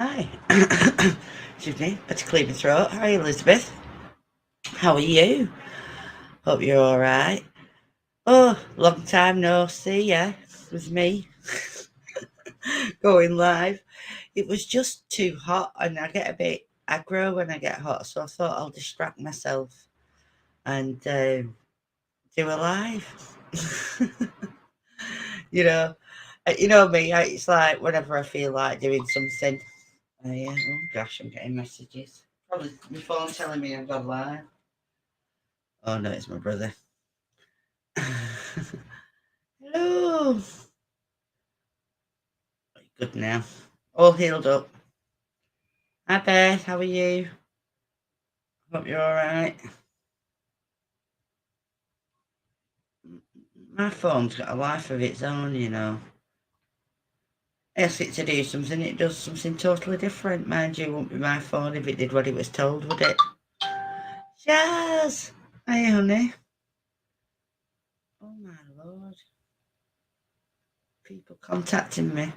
Hi. Excuse me, had to clear my throat. Hi, Elizabeth. How are you? Hope you're all right. Oh, long time no see, yeah. It was me going live. It was just too hot, and I get a bit aggro when I get hot, so I thought I'll distract myself and do a live. You know me. It's like whenever I feel like doing something. Yeah. Oh gosh, I'm getting messages. Probably my phone telling me I've gone live. Oh no, it's my brother. Hello. Good now. All healed up. Hi Beth, how are you? Hope you're alright. My phone's got a life of its own, you know. I ask it to do something, it does something totally different. Mind you, it wouldn't be my phone if it did what it was told, would it? Jazz! Hi honey. Oh my lord. People contacting me.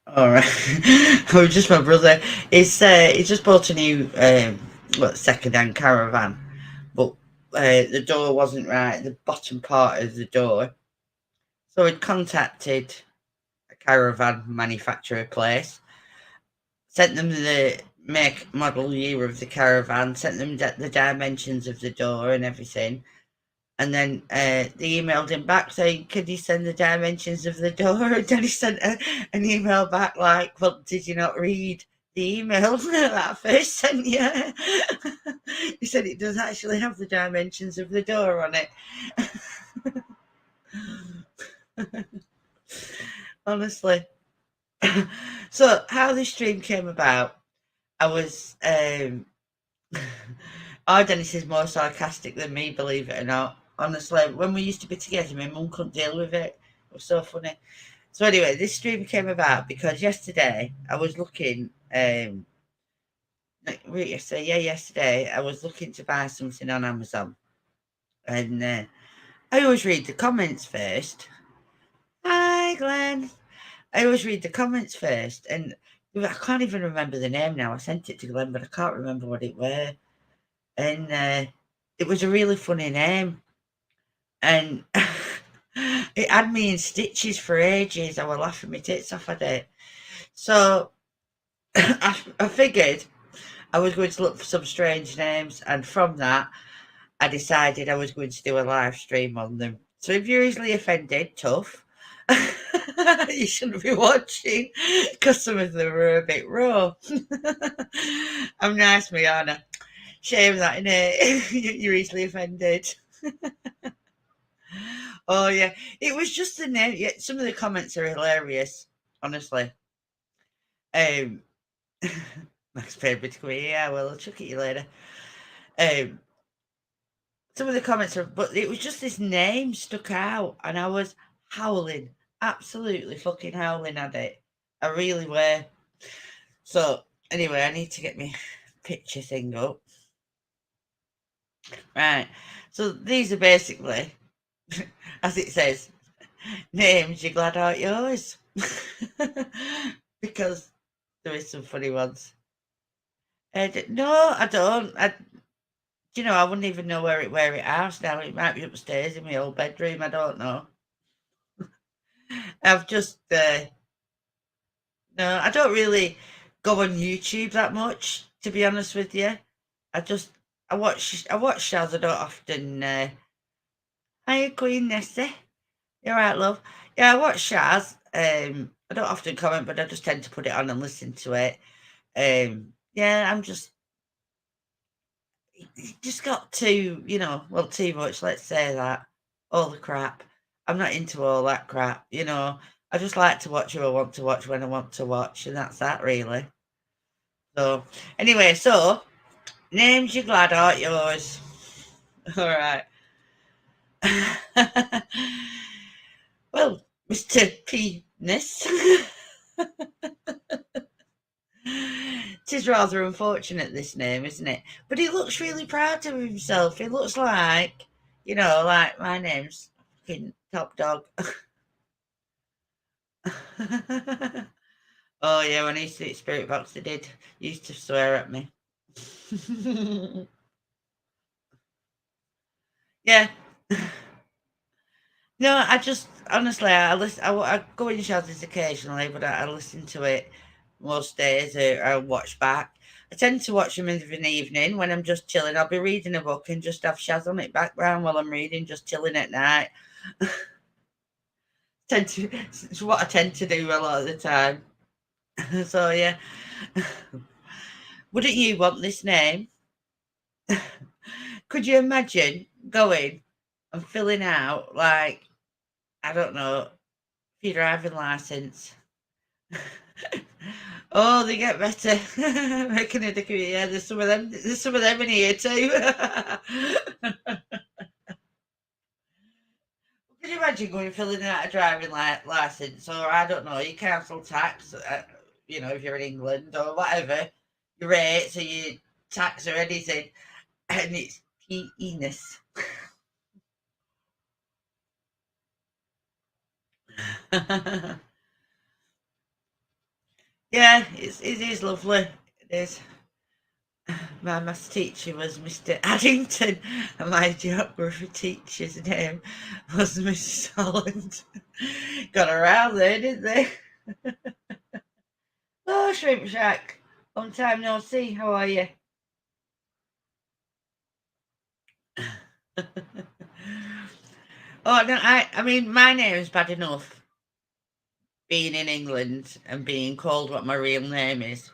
Alright. Oh, just my brother. He's just bought a new second-hand caravan, but the door wasn't right, the bottom part of the door. So he'd contacted a caravan manufacturer place, sent them the make, model, year of the caravan, sent them the dimensions of the door and everything. And then they emailed him back saying, "Could you send the dimensions of the door?" And then he sent an email back like, "Well, did you not read the email that I first sent you?" He said it does actually have the dimensions of the door on it. Honestly. So how this stream came about, I was our Dennis is more sarcastic than me, believe it or not. Honestly, when we used to be together, my mum couldn't deal with it. It was so funny. So anyway, this stream came about because yesterday I was looking. Yesterday I was looking to buy something on Amazon, and I always read the comments first. Hi, Glenn. I always read the comments first, and I can't even remember the name now. I sent it to Glenn, but I can't remember what it were. And it was a really funny name, and it had me in stitches for ages. I was laughing my tits off at it. So I figured I was going to look for some strange names, and from that, I decided I was going to do a live stream on them. So if you're easily offended, tough. You shouldn't be watching because some of them are a bit raw. I'm nice, Miana. Shame that, innit? You're easily offended. Oh yeah, it was just the name. Yeah, some of the comments are hilarious, honestly. Um, Max favourite queen. Yeah, well, I'll chuck at you later. Um, some of the comments are, but it was just this name stuck out, and I was howling, absolutely fucking howling at it. I really were. So anyway, I need to get my picture thing up. Right. So these are basically, as it says, names you're glad aren't yours. Because there is some funny ones. No, I don't. I wouldn't even know where it house now. It might be upstairs in my old bedroom. I don't know. I've just no. I don't really go on YouTube that much, to be honest with you. I just I watch shows. I don't often. Hiya, Queen Nessie. You're right, love. Yeah, I watch shows. I don't often comment, but I just tend to put it on and listen to it. Yeah, I'm just got too, well, too much, let's say that. All the crap. I'm not into all that crap. I just like to watch who I want to watch when I want to watch, and that's that, really. So, anyway, names you're glad aren't yours. All right. Well, Mr. Penis. Tis rather unfortunate, this name, isn't it? But he looks really proud of himself. He looks like my name's fucking Top Dog. Oh, yeah, when I used to eat Spirit Box, they did. Used to swear at me. Yeah. No, I just honestly, I go in shelters occasionally, but I listen to it most days. I watch back. I tend to watch them in the evening when I'm just chilling. I'll be reading a book and just have Shaz on it background while I'm reading, just chilling at night. It's what I tend to do a lot of the time. So yeah, wouldn't you want this name? Could you imagine going and filling out like I don't know for your driving license? Oh, they get better. Making a degree. Yeah, there's some of them. There's some of them in here too. Can you imagine going and filling out a driving license, or I don't know, your council tax? If you're in England or whatever, your rates or your tax or anything, and it's penis. Yeah, it is lovely. It is. My maths teacher was Mr. Addington, and my geography teacher's name was Mrs. Holland. Got around there, didn't they? Oh, Shrimp Shack. Long time no see. How are you? Oh, no, I mean, my name's bad enough being in England and being called what my real name is.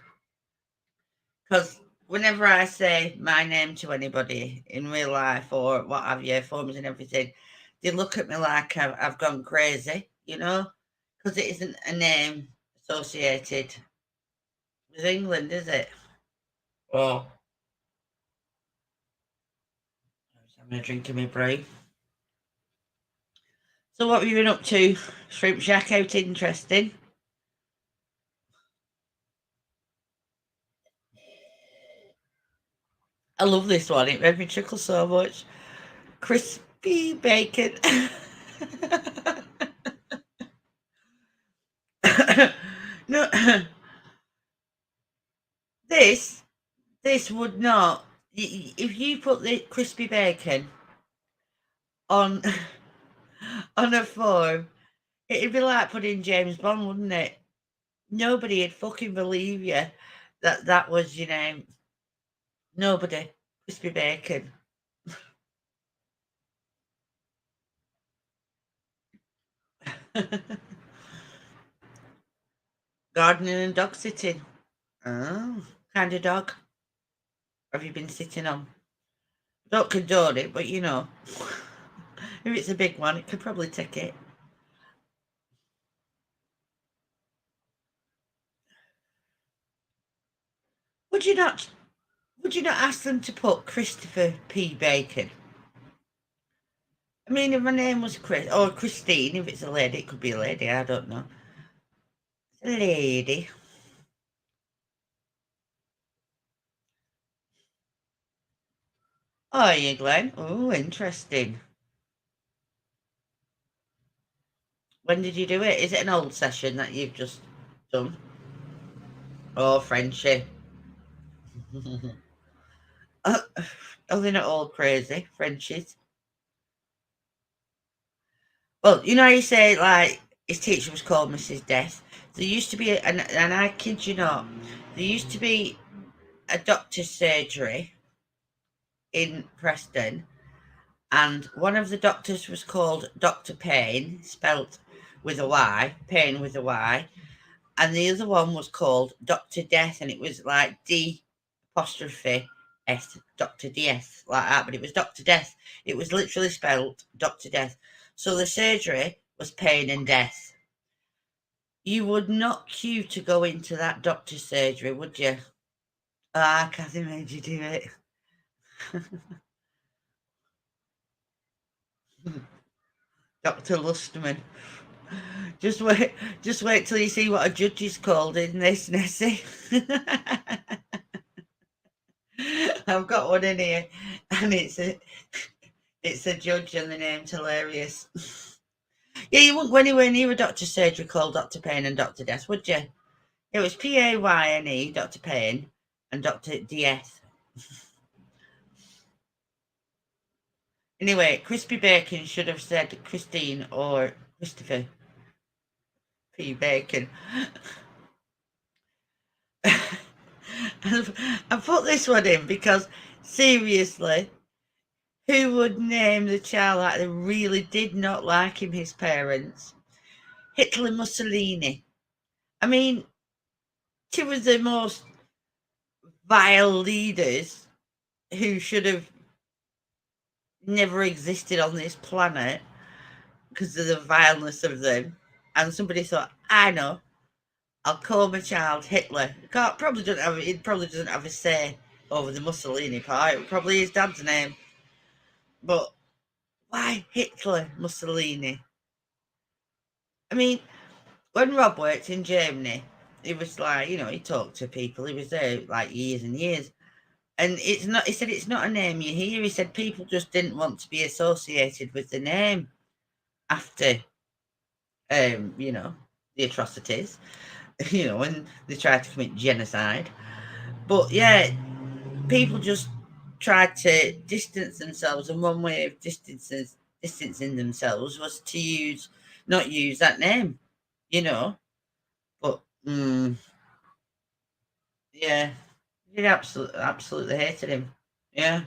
Because whenever I say my name to anybody in real life or what have you, forms and everything, they look at me like I've gone crazy, because it isn't a name associated with England, is it? Oh, I'm going to drink my brew. So, what have you been up to? Shrimp Shack out interesting. I love this one. It made me chuckle so much. Crispy bacon. No, this this would not. If you put the crispy bacon on on a form, it'd be like putting James Bond, wouldn't it? Nobody'd fucking believe you that that was your name. Nobody. Crispy bacon. Gardening and dog sitting. Oh, kind of dog have you been sitting on? Don't condone it, but if it's a big one, it could probably take it. Would you not? Would you not ask them to put Christopher P. Bacon? I mean, if my name was Chris or Christine, if it's a lady, it could be a lady. I don't know. It's a lady. Oh, you Glenn? Oh, interesting. When did you do it? Is it an old session that you've just done? Oh, friendship. Oh, they're not all crazy. Frenchies. Well, how you say, like, his teacher was called Mrs. Death. There used to be, and I kid you not, there used to be a doctor's surgery in Preston, and one of the doctors was called Dr. Payne, spelt with a Y, Payne with a Y, and the other one was called Dr. Death, and it was like D apostrophe S, Dr. DS, like that, but it was Dr. Death. It was literally spelt Dr. Death. So the surgery was pain and death. You would not queue to go into that doctor's surgery, would you? Ah, Kathy made you do it. Dr. Lusterman. Just wait till you see what a judge is called in this, Nessie. I've got one in here, and it's a judge, and the name's hilarious. Yeah, you wouldn't go anywhere near a doctor's surgery called Dr. Payne and Dr. Death, would you? It was Payne, Dr. Payne, and Dr. Death. Anyway, Crispy Bacon should have said Christine or Christopher P. Bacon. I put this one in because, seriously, who would name the child like they really did not like him, his parents? Hitler Mussolini. I mean, two was the most vile leaders who should have never existed on this planet because of the vileness of them. And somebody thought, I know, I'll call my child Hitler. It probably doesn't have a say over the Mussolini part. It probably his dad's name. But why Hitler Mussolini? I mean, when Rob worked in Germany, he was like, he talked to people. He was there like years and years. And it's not, he said, it's not a name you hear. He said people just didn't want to be associated with the name after, the atrocities, when they tried to commit genocide. But yeah, people just tried to distance themselves, and one way of distancing themselves was to not use that name, But yeah, he absolutely hated him. Yeah,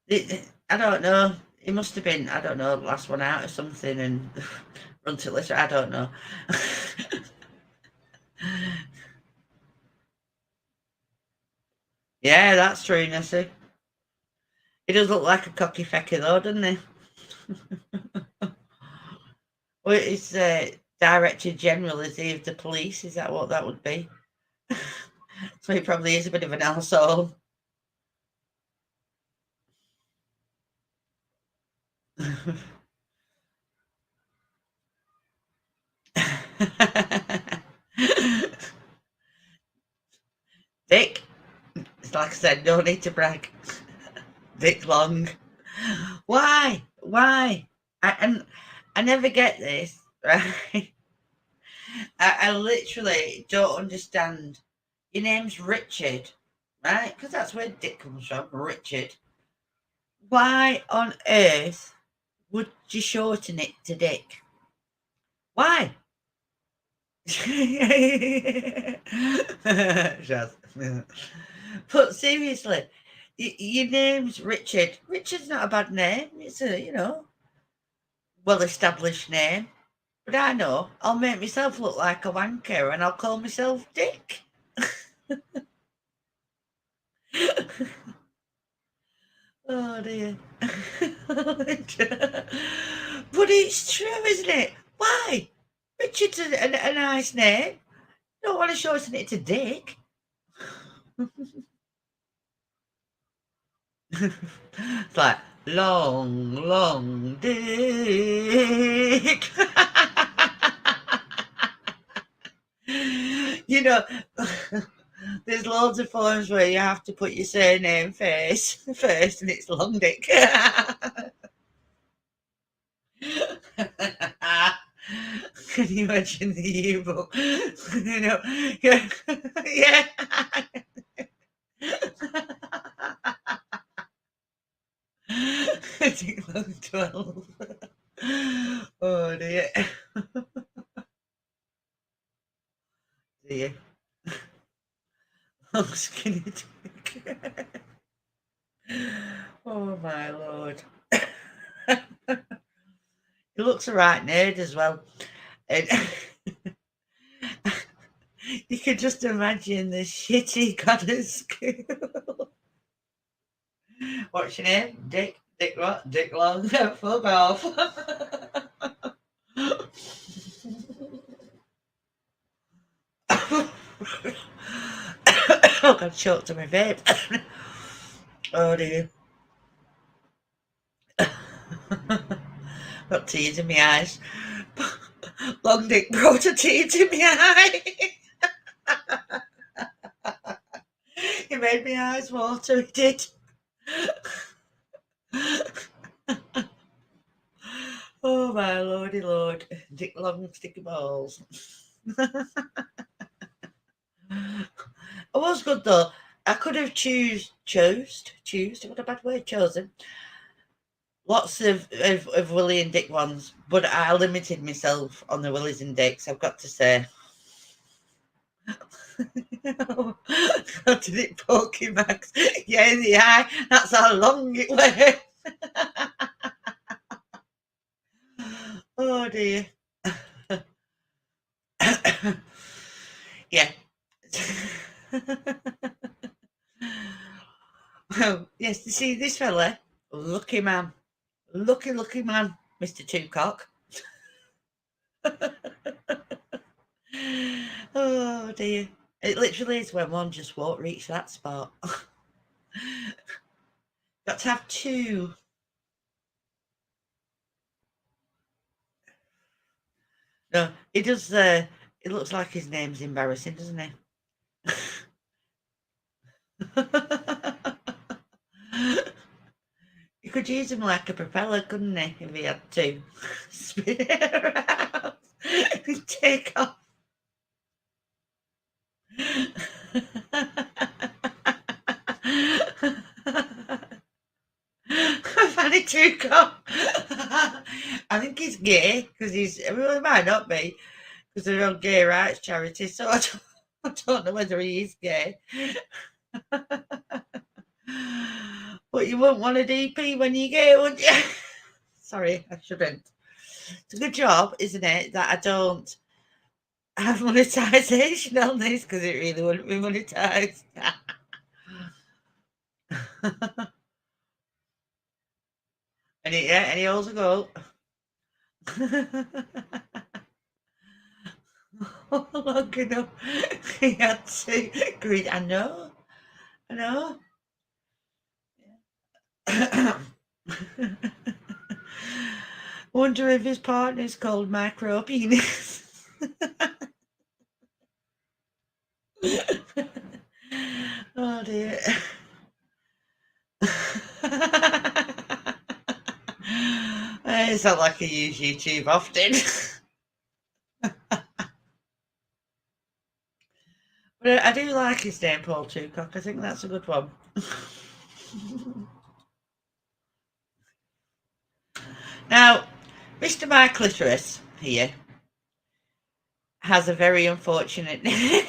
I don't know. He must have been, I don't know, last one out or something, and run to litter. I don't know. Yeah, that's true, Nessie. He does look like a cocky fecker though, doesn't he? Well, it's Director General, is he, of the police? Is that what that would be? So he probably is a bit of an arsehole. Dick, it's like I said, no need to brag. Dick Long. Why? Why? I never get this, right? I literally don't understand. Your name's Richard, right? Because that's where Dick comes from, Richard. Why on earth would you shorten it to Dick? Why? But seriously, your name's Richard. Richard's not a bad name. It's a, well-established name. But I know I'll make myself look like a wanker and I'll call myself Dick. Oh dear. But it's true, isn't it? Why? Richard's a nice name. Don't want to shorten it to Dick. It's like long, long dick. There's loads of forms where you have to put your surname first, and it's long dick. Can you imagine the U-book? Yeah, yeah. Dick long 12. Oh dear. Dear. Long skinny dick. Oh my lord. He looks a right nerd as well. And you can just imagine the shit he got at school. What's your name? Dick? Dick what? Dick Long? Fuck off. Oh, I choked on my vape. Oh dear. Got tears in my eyes. Long Dick brought a tear to my eye. He made my eyes water, he did. Oh my lordy lord. Dick long sticky balls. It was good though. I could have chose, what a bad word, chosen lots of Willie and Dick ones, but I limited myself on the Willies and Dicks, I've got to say. How did it poke you, Max? Yeah, in the eye. That's how long it went. Oh dear. Yeah. Oh, yes, you see this fella, lucky man. Lucky man, Mr. Twocock. Oh dear. It literally is when one just won't reach that spot. Got to have two. No, it does. It looks like his name's embarrassing, doesn't it? You could use him like a propeller, couldn't he, if he had to? Spin it around. Take off. Fanny Tuco. I think he's gay because well, he might not be because they're on gay rights charity, so I don't know whether he is gay. But you wouldn't want a DP when you're gay, would you? Sorry, I shouldn't. It's a good job, isn't it, that I don't have monetization on this because it really wouldn't be monetized. And he also go. Long enough. He had to agree. I know. Wonder if his partner's called Micro Penis. Oh dear. It's not like I use YouTube often. But I do like his name, Paul Twocock. I think that's a good one. Now, Mr. My Clitoris here has a very unfortunate name.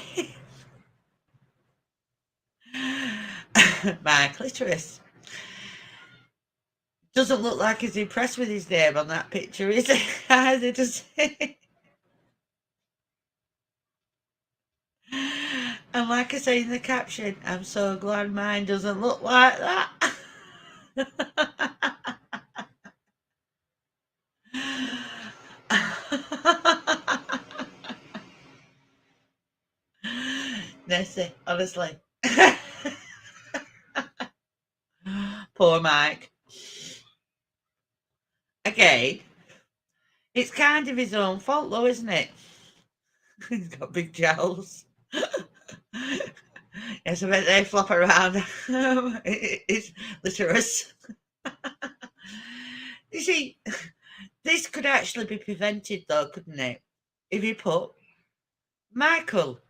My Clitoris. Doesn't look like he's impressed with his name on that picture, is it? Either, does it? And like I say in the caption, I'm so glad mine doesn't look like that. Nessie, honestly. Poor Mike. Again, it's kind of his own fault though, isn't it? He's got big jowls. Yes, I bet they flop around. It's Clitoris. You see, this could actually be prevented though, couldn't it? If you put Michael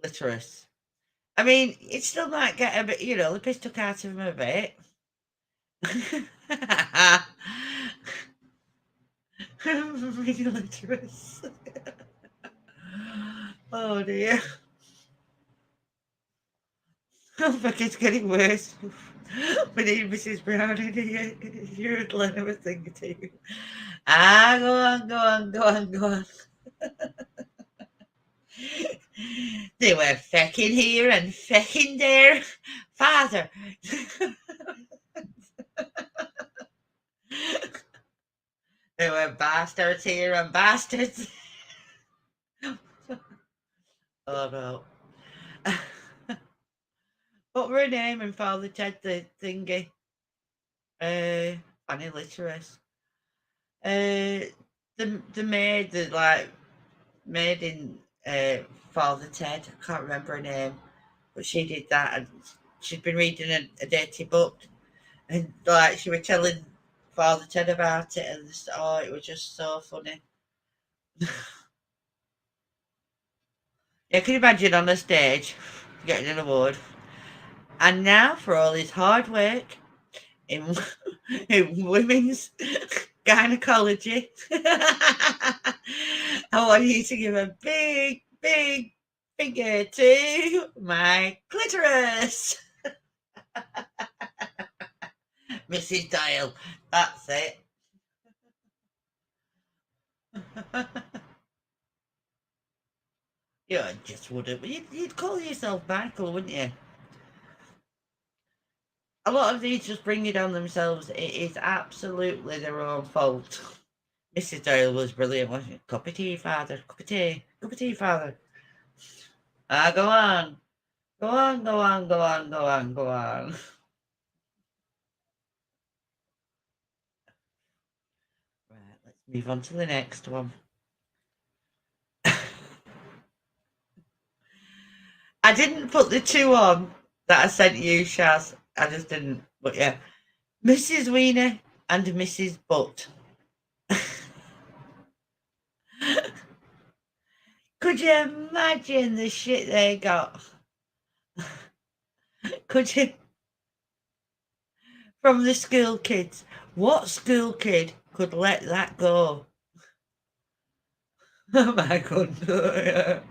Clitoris. I mean, it still might get a bit, the piss took out of him a bit. Clitoris. Oh dear. Oh, fuck, it's getting worse. We need Mrs. Brown in here. You're letting us think too. Go on. They were fecking here and fecking there. Father. There were bastards here and bastards. Oh no. What were her name in Father Ted the thingy? Fanny Clitoris. The maid that maid in Father Ted. I can't remember her name, but she did that, and she'd been reading a dirty book, and she was telling Father Ted about it, and it was just so funny. Yeah, can you imagine on the stage getting an award? And now for all his hard work in, in women's gynecology, I want you to give a big, big finger to my clitoris. Mrs. Dial. That's it. You just wouldn't. You'd call yourself Michael, wouldn't you? A lot of these just bring it on themselves. It is absolutely their own fault. Mrs. Doyle was brilliant, wasn't it? Cup of tea, father. Cup of tea. Cup of tea, father. Ah, go on. Go on, go on, go on, go on, go on. Right, let's move on to the next one. I didn't put the two on that I sent you, Shaz. I just didn't. But yeah. Mrs. Wiener and Mrs. Butt. Could you imagine the shit they got? Could you? From the school kids. What school kid could let that go? Oh my God.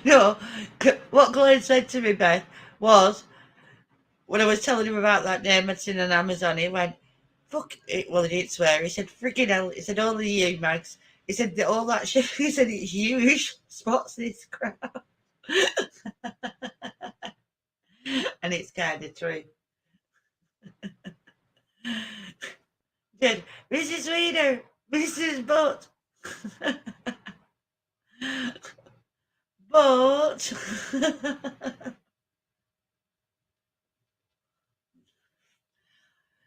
No, what Glenn said to me, Beth, was when I was telling him about that name I'd seen on Amazon, he went, fuck it. Well, he didn't swear. He said, friggin' hell. He said, only you, Mags. He said, all that shit. He said, it's huge. Spots this crap. And it's kind of true. Said, Mrs. Reader, Mrs. Butt. But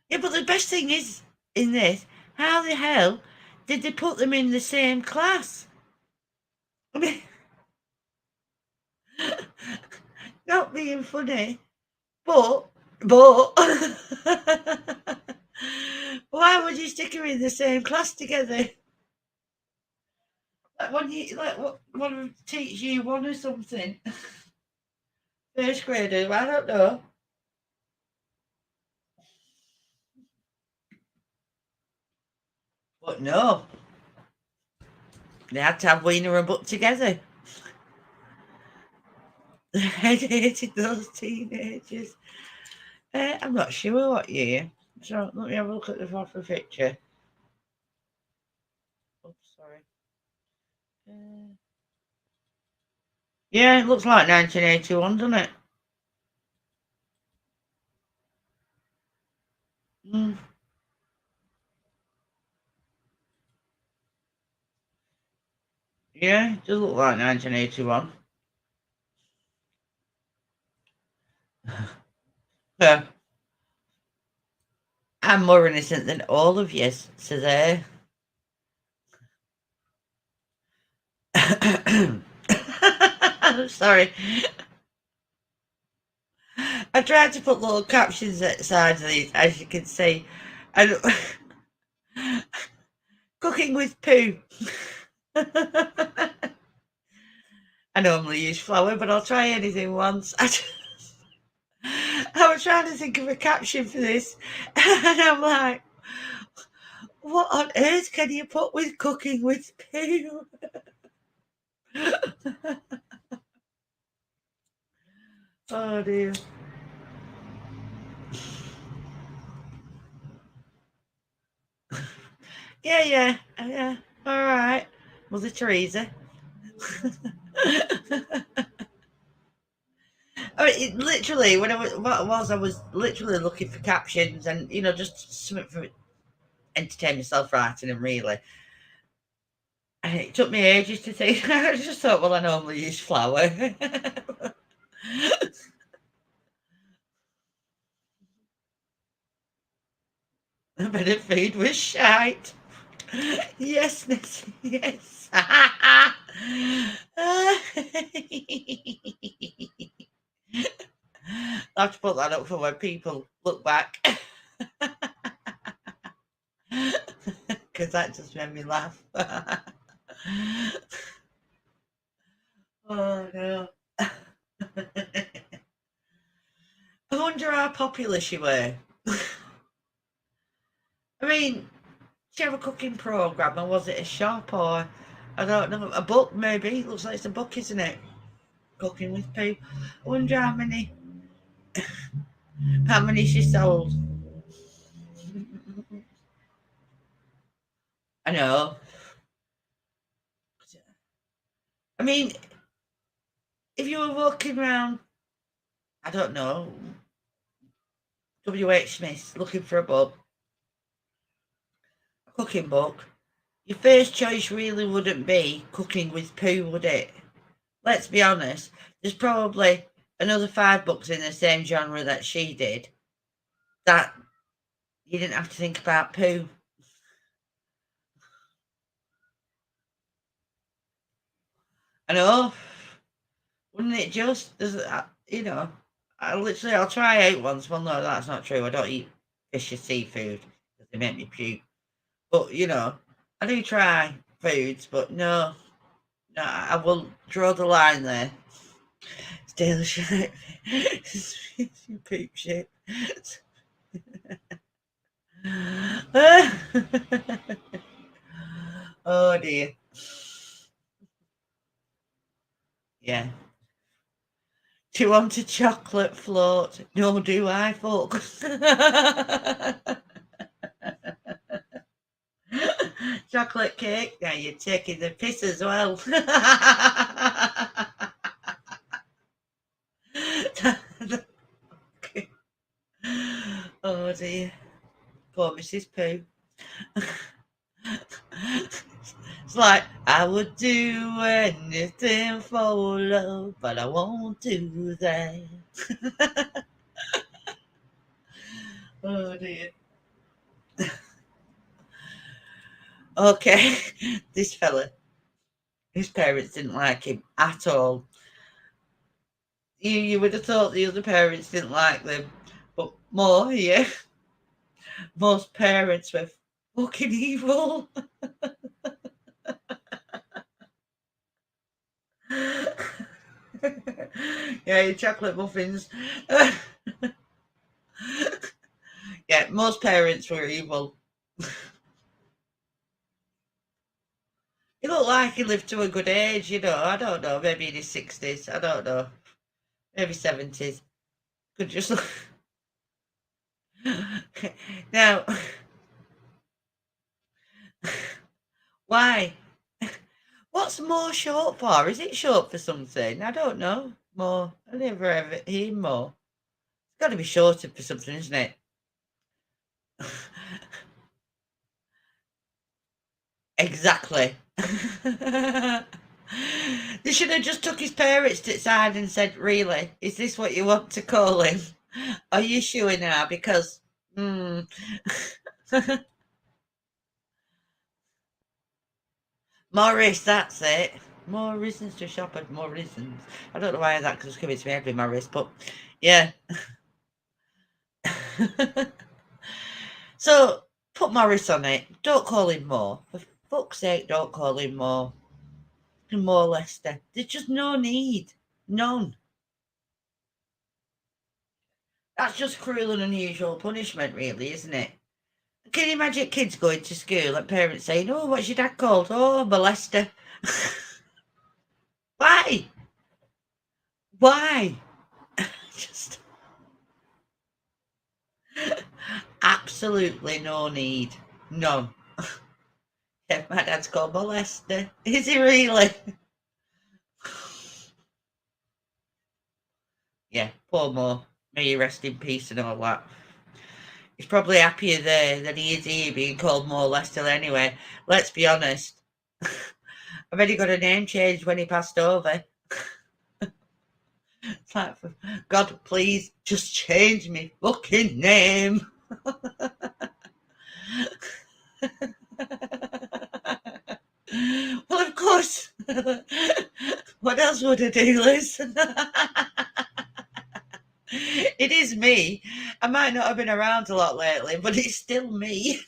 yeah, but the best thing is in this, how the hell did they put them in the same class? I mean, not being funny, but why would you stick them in the same class together? Like when you like what want to teach you one or something. First grader, I don't know. But no. They had to have Wiener and Butt together. I hated those teenagers. I'm not sure what year. So let me have a look at the proper picture. Oops, sorry. Yeah, it looks like 1981, doesn't it? Mm. Yeah, it does look like 1981. Yeah. I'm more innocent than all of you, so there. Sorry. I tried to put little captions at the sides of these, as you can see. And cooking with poo. I normally use flour, but I'll try anything once. I was trying to think of a caption for this, and I'm like, what on earth can you put with cooking with poo? Oh dear. Yeah. All right, Mother Teresa. I mean, literally, when I was literally looking for captions and just something for entertain myself writing them really. And it took me ages to think. I just thought, well, I normally use flour. A bit of food was shite. Yes, Nessie, yes. I'll have to put that up for when people look back. Because that just made me laugh. Oh no. I wonder how popular she were. I mean, did she have a cooking programme, or was it a shop, or I don't know, a book maybe? It looks like it's a book, isn't it? Cooking with Pooh. I wonder how many she sold. I know. I mean, if you were walking around, I don't know, WH Smith looking for a book, a cooking book, your first choice really wouldn't be Cooking with Pooh, would it? Let's be honest, there's probably another 5 books in the same genre that she did that you didn't have to think about Pooh. I know. Wouldn't it just? I'll try out once. Well, no, that's not true. I don't eat fish or seafood because they make me puke. But, I do try foods, but no, I will draw the line there. Stale shit. Poop shit. Oh dear. Yeah. Do you want a chocolate float? No, do I, folks? Chocolate cake? Yeah, you're taking the piss as well. Oh dear. Poor Mrs. Pooh. It's like, I would do anything for love, but I won't do that. Oh dear. Okay, this fella, his parents didn't like him at all. You would have thought the other parents didn't like them, but more, yeah. Most parents were fucking evil. Yeah, your chocolate muffins. Yeah, most parents were evil. He looked like he lived to a good age, I don't know, maybe in his 60s, I don't know, maybe 70s. Could just look. Now, why? What's more short for? Is it short for something? I don't know. More. I never ever hear more. It's got to be shorter for something, isn't it? Exactly. They should have just took his parents to the side and said, really, is this what you want to call him? Are you sure now? Because, Morris, that's it. More reasons to shop at Morrison's. I don't know why that was coming to me every Morris, but yeah. So put Morris on it. Don't call him More. For fuck's sake, don't call him More. More Lester. There's just no need. None. That's just cruel and unusual punishment, really, isn't it? Can you imagine kids going to school and parents saying, oh, what's your dad called? Oh, molester. Why? Why? Just absolutely no need. None. Yeah, my dad's called molester. Is he really? Yeah, poor Mo. May you rest in peace and all that. He's probably happier there than he is here being called Mo Lester anyway. Let's be honest. I bet he got a name changed when he passed over. It's like, God, please just change me fucking name. Well, of course. What else would I do, Liz? It is me. I might not have been around a lot lately, but it's still me.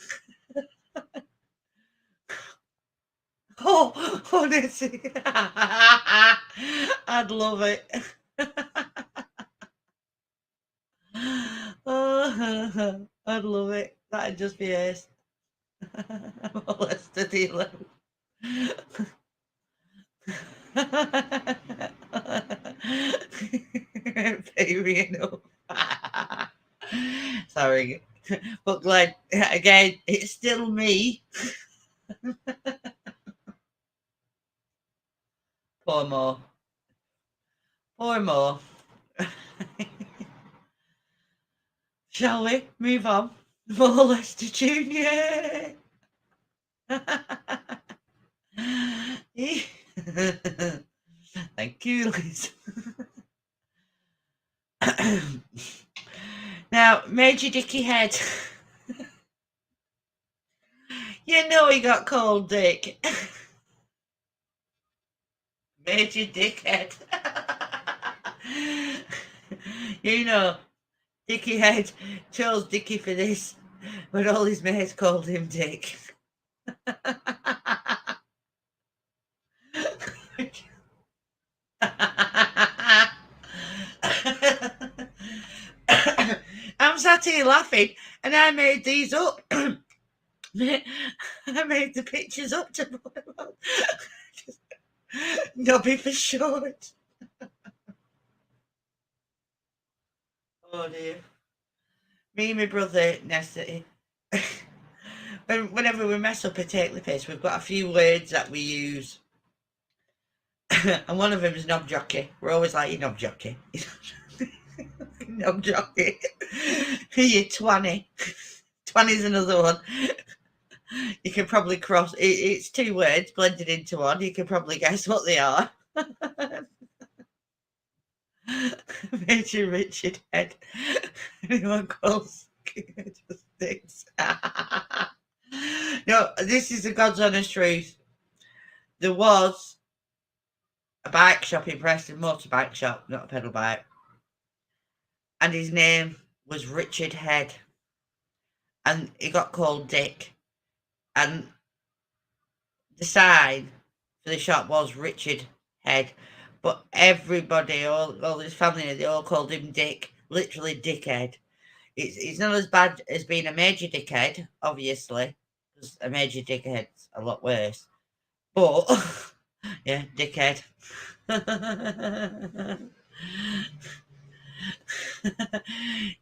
Oh, honestly. I'd love it. Oh, I'd love it. That'd just be ace. Molester dealer. Baby enough. Sorry. But Glenn, again, it's still me. Four more. Four more. Shall we move on? More Lester Jr. Thank you, Liz. Now, Major Dicky Head. You know he got called Dick. Major Dickhead. You know, Dicky Head chose Dicky for this, but all his mates called him Dick. I'm sat here laughing, and I made these up. I made the pictures up to put them up. Nobby for short. Oh dear. Me and my brother, Nessa, whenever we mess up a take the piss, we've got a few words that we use. And one of them is knob jockey. We're always like, you knob jockey. Knob jockey. You twanny. Twanny's another one. You can probably cross it's two words blended into one. You can probably guess what they are. Major Richard Head. Anyone calls just thinks. No, this is the God's honest truth. There was a bike shop in Preston, motorbike shop, not a pedal bike. And his name was Richard Head. And he got called Dick. And the sign for the shop was Richard Head. But everybody, all his family, they all called him Dick. Literally Dickhead. It's not as bad as being a major dickhead, obviously. Because a major dickhead's a lot worse. But, yeah, dickhead.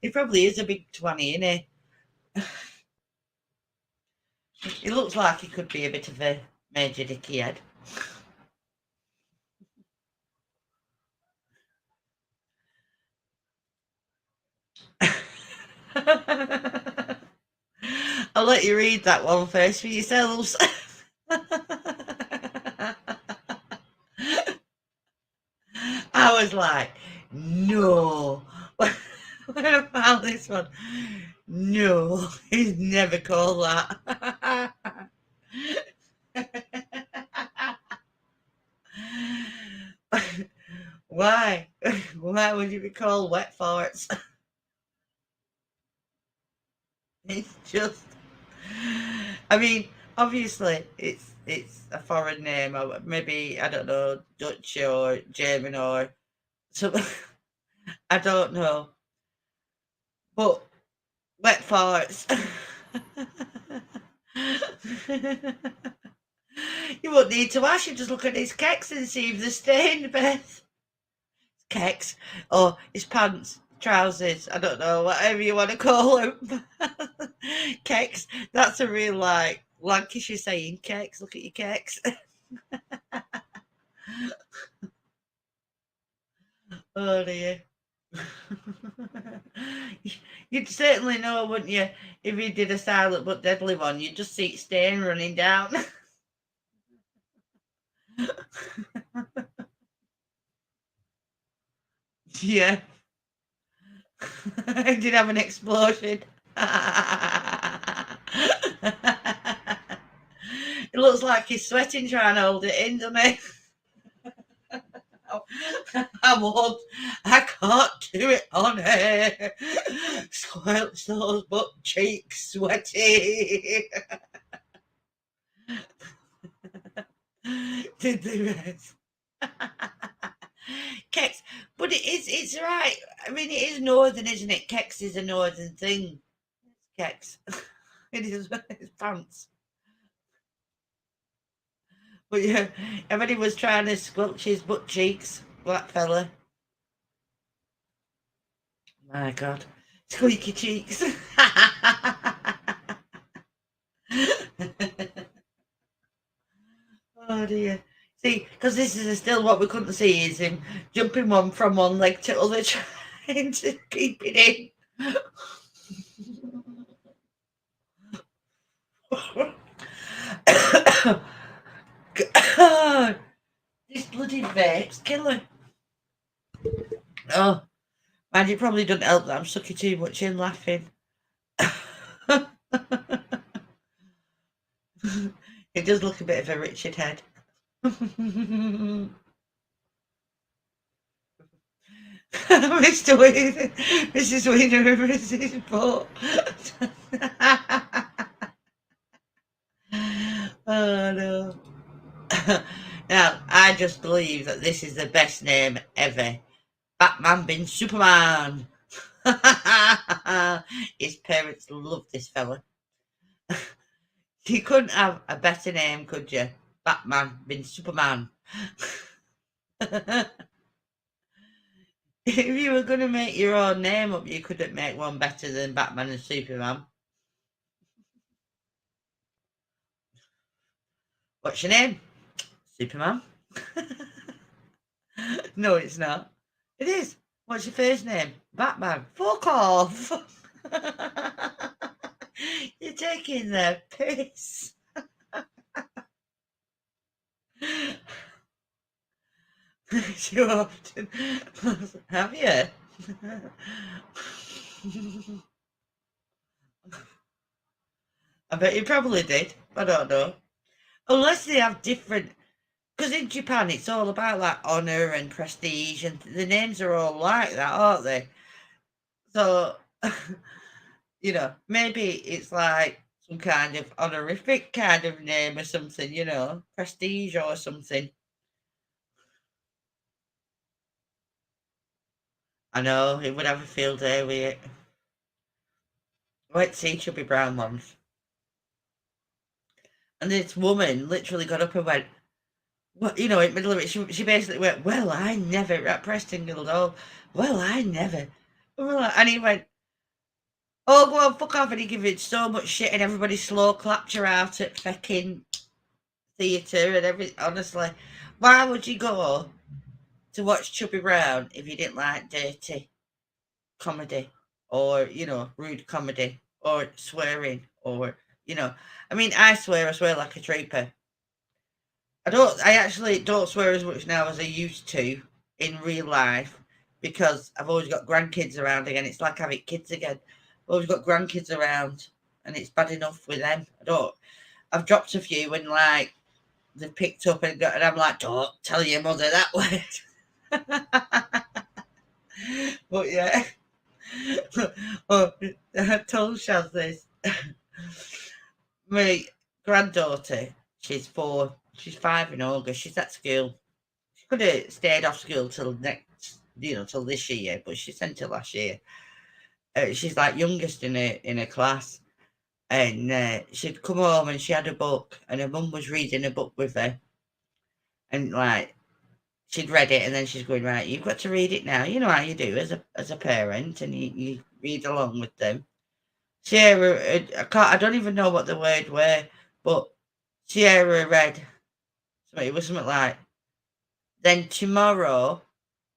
He probably is a big 20, isn't he? He looks like he could be a bit of a major dicky head. I'll let you read that one first for yourselves. I was like, no. When I found this one, no, he's never called that. Why? Why would you be called wet farts? It's just, I mean, obviously it's a foreign name, or maybe I don't know, Dutch or German or something. I don't know, but wet farts. You won't need to ask. You just look at his kecks and see if they're stained, Beth. Kecks or his pants, trousers. I don't know, whatever you want to call them. Kecks. That's a real like Lancashire saying. Kecks. Look at your kecks. Oh dear. You'd certainly know, wouldn't you, if you did a silent but deadly one? You'd just see it stain running down. Yeah. I did have an explosion. It looks like he's sweating trying to hold it in, doesn't he? I can't do it on her. Squelch those butt cheeks sweaty. Did the rest. Kex, but it's right. I mean, it is northern, isn't it? Kex is a northern thing. Kex. It is his pants. But yeah, everybody was trying to squelch his butt cheeks, black fella. My God. Squeaky cheeks. Oh dear. See, because this is still what we couldn't see is him jumping from one leg to other, trying to keep it in. God, this bloody vape's killer. Oh, man, it probably doesn't help that I'm sucking too much in laughing. It does look a bit of a Richard head. Mr. Wheeler, Mrs. Wheeler, Mrs. Port. Oh no. Now, I just believe that this is the best name ever. Batman bin Superman. His parents love this fella. You couldn't have a better name, could you? Batman bin Superman. If you were going to make your own name up, you couldn't make one better than Batman and Superman. What's your name? Superman. No, it's not. It is. What's your first name? Batman. Fuck off. You're taking the piss. Too often. Have you? I bet you probably did. I don't know. Unless they have different. Because in Japan, it's all about like honor and prestige, and the names are all like that, aren't they? So, you know, maybe it's like some kind of honorific kind of name or something, you know, prestige or something. I know, he would have a field day with it. I went to see Chubby Brown once. And this woman literally got up and went, well, you know, in the middle of it, she basically went, well, I never, at Preston Guildhall, well, I never. And he went, oh, go on, fuck off. And he gave it so much shit, and everybody slow clapped her out at fucking theatre and everything. Honestly, why would you go to watch Chubby Brown if you didn't like dirty comedy or, you know, rude comedy or swearing or, you know, I mean, I swear like a trooper. I actually don't swear as much now as I used to in real life because I've always got grandkids around again. It's like having kids again. I've always got grandkids around and it's bad enough with them. I've dropped a few and like they've picked up and I'm like, don't tell your mother that word. But yeah. Oh, I told Shaz this. My granddaughter, she's 4. She's 5 in August. She's at school. She could have stayed off school till till this year, but she sent it last year. She's like youngest in her class, and she'd come home and she had a book, and her mum was reading a book with her, and like she'd read it, and then she's going, right, you've got to read it now. You know how you do as a parent, and you read along with them. Sierra, I don't even know what the word were, but Sierra read. It was something like, then tomorrow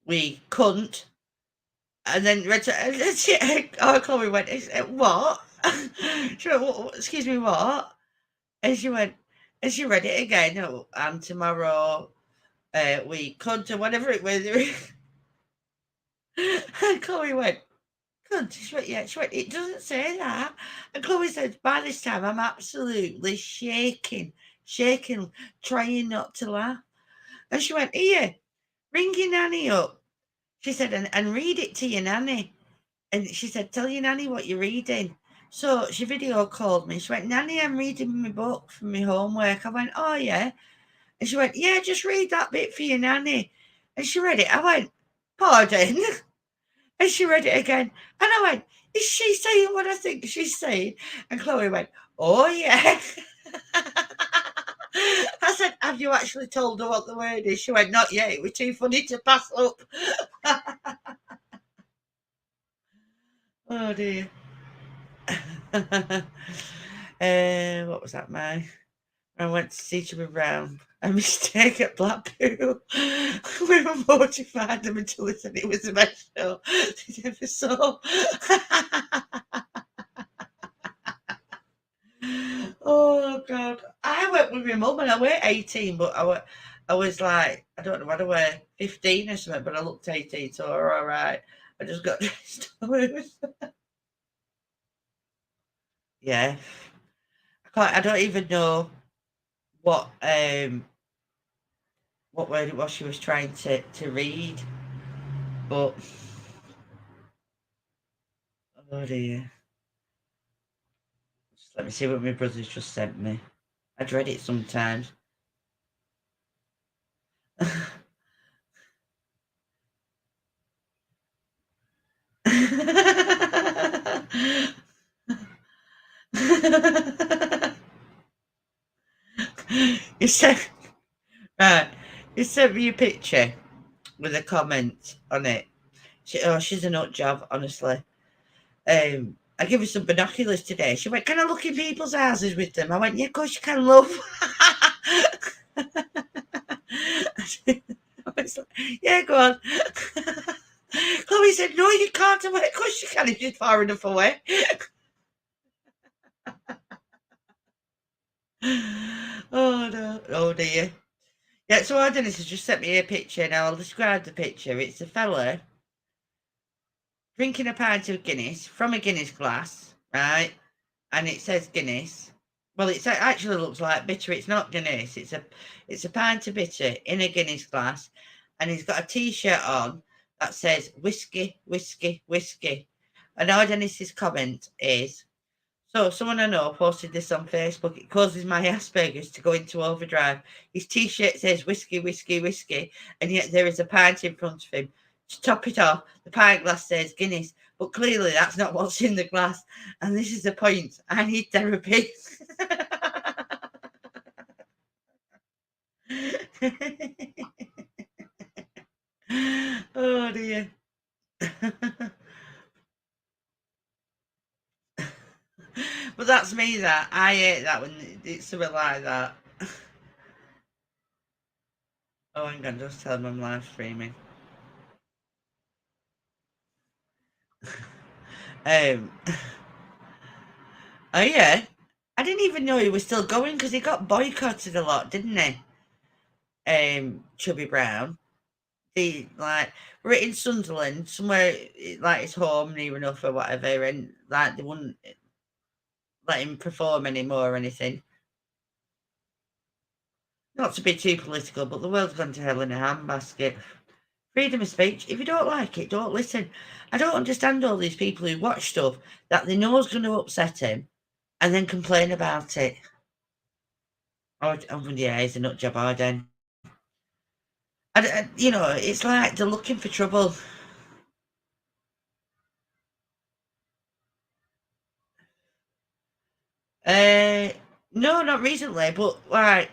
we couldn't. And then Chloe went, what? She went, excuse me, what? And she went, and she read it again. Oh, and tomorrow we couldn't, or whatever it was. And Chloe went, couldn't. She went, yeah. She went, it doesn't say that. And Chloe said, by this time I'm absolutely shaking. shaking, trying not to laugh. And she went, "Here, ring your nanny up." She said, and read it to your nanny. And she said, "Tell your nanny what you're reading." So she video called me. She went, "Nanny, I'm reading my book from my homework." I went, "Oh, yeah." And she went, "Yeah, just read that bit for your nanny." And she read it. I went, "Pardon?" And she read it again. And I went, "Is she saying what I think she's saying?" And Chloe went, "Oh, yeah." I said, "Have you actually told her what the word is?" She went, "Not yet. It was too funny to pass up." Oh, dear. What was that, my? I went to see Jimmy Brown. A mistake at Blackpool. We were mortified them until they said it was the best show they ever saw. Oh, God. I went with my mum and I weighed 18, but I was like, I don't know what I weigh, 15 or something, but I looked 18, so all right. I just got dressed. Yeah. I don't even know what word it was she was trying to read, but oh dear. Just let me see what my brother's just sent me. I dread it sometimes. You said right. You sent me a picture with a comment on it. She's a nut job, honestly. I gave her some binoculars today. She went, "Can I look in people's houses with them?" I went, "Yeah, of course you can, love." I was like, "Yeah, go on." Chloe said, "No, you can't." I went, "Of course you can if you're far enough away." Oh, no. Oh, dear. Yeah, so our Dennis has just sent me a picture. Now, I'll describe the picture. It's a fella drinking a pint of Guinness from a Guinness glass, right? And it says Guinness. Well, it actually looks like bitter. It's not Guinness. It's a pint of bitter in a Guinness glass, and he's got a T-shirt on that says whiskey, whiskey, whiskey. And our Dennis's comment is, "So someone I know posted this on Facebook. It causes my Asperger's to go into overdrive. His T-shirt says whiskey, whiskey, whiskey, and yet there is a pint in front of him. To top it off, the pint glass says Guinness, but clearly that's not what's in the glass. And this is the point. I need therapy." Oh dear. But that's me. That I hate that when it's something like that. Oh, hang on, just tell them I'm live streaming. Um. Oh yeah, I didn't even know he was still going because he got boycotted a lot, didn't he? Chubby Brown. He like we're in Sunderland, somewhere like his home near enough or whatever, and like they wouldn't let him perform anymore or anything. Not to be too political, but the world's gone to hell in a handbasket. Freedom of speech. If you don't like it, don't listen. I don't understand all these people who watch stuff that they know is going to upset him and then complain about it. Oh yeah, he's a nut job, Arden. It's like they're looking for trouble. Uh, no, not recently, but like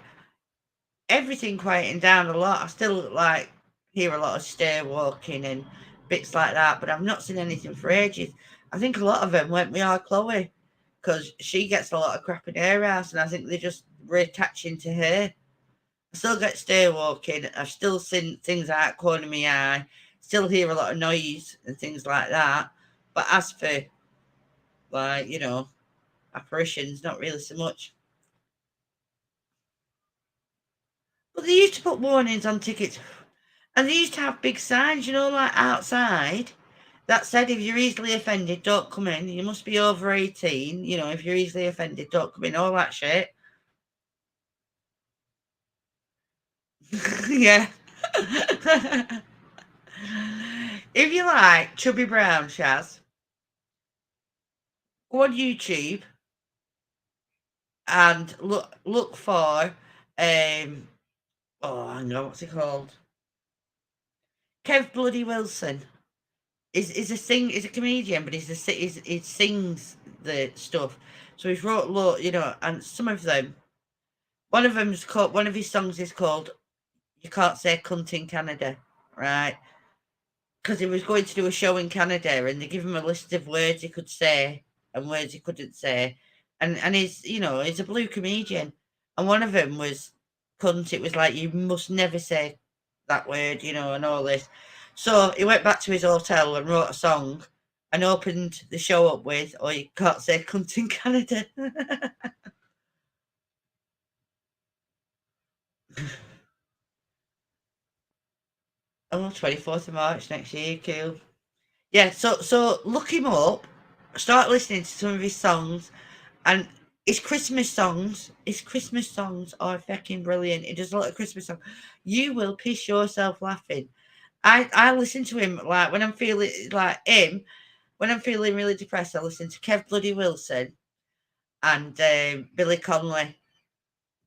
everything quieting down a lot. I still like hear a lot of stair walking and bits like that, but I've not seen anything for ages. I think a lot of them went with our Chloe because she gets a lot of crap in her house, and I think they're just reattaching to her. I still get stair walking. I've still seen things out corner of my eye. Still hear a lot of noise and things like that. But as for like apparitions, not really so much. But they used to put warnings on tickets, and they used to have big signs, like outside that said, "If you're easily offended, don't come in. You must be over 18. If you're easily offended, don't come in." All that shit. Yeah. If you like Chubby Brown, Shaz, go on YouTube and look for oh hang on, what's it called? Kev Bloody Wilson. Is a comedian, but he sings the stuff. So he's wrote and some of them. One of his songs is called "You Can't Say Cunt in Canada," right? Because he was going to do a show in Canada, and they give him a list of words he could say and words he couldn't say, and he's a blue comedian, and one of them was cunt. It was like you must never say that word, and all this. So he went back to his hotel and wrote a song and opened the show up with, "Oh, you can't say cunt in Canada." Oh, 24th of March next year, cool. Yeah, so look him up, start listening to some of his songs, and his Christmas songs are fucking brilliant. He does a lot of Christmas songs. You will piss yourself laughing. I listen to him like when I'm feeling like him. When I'm feeling really depressed, I listen to Kev Bloody Wilson and Billy Connolly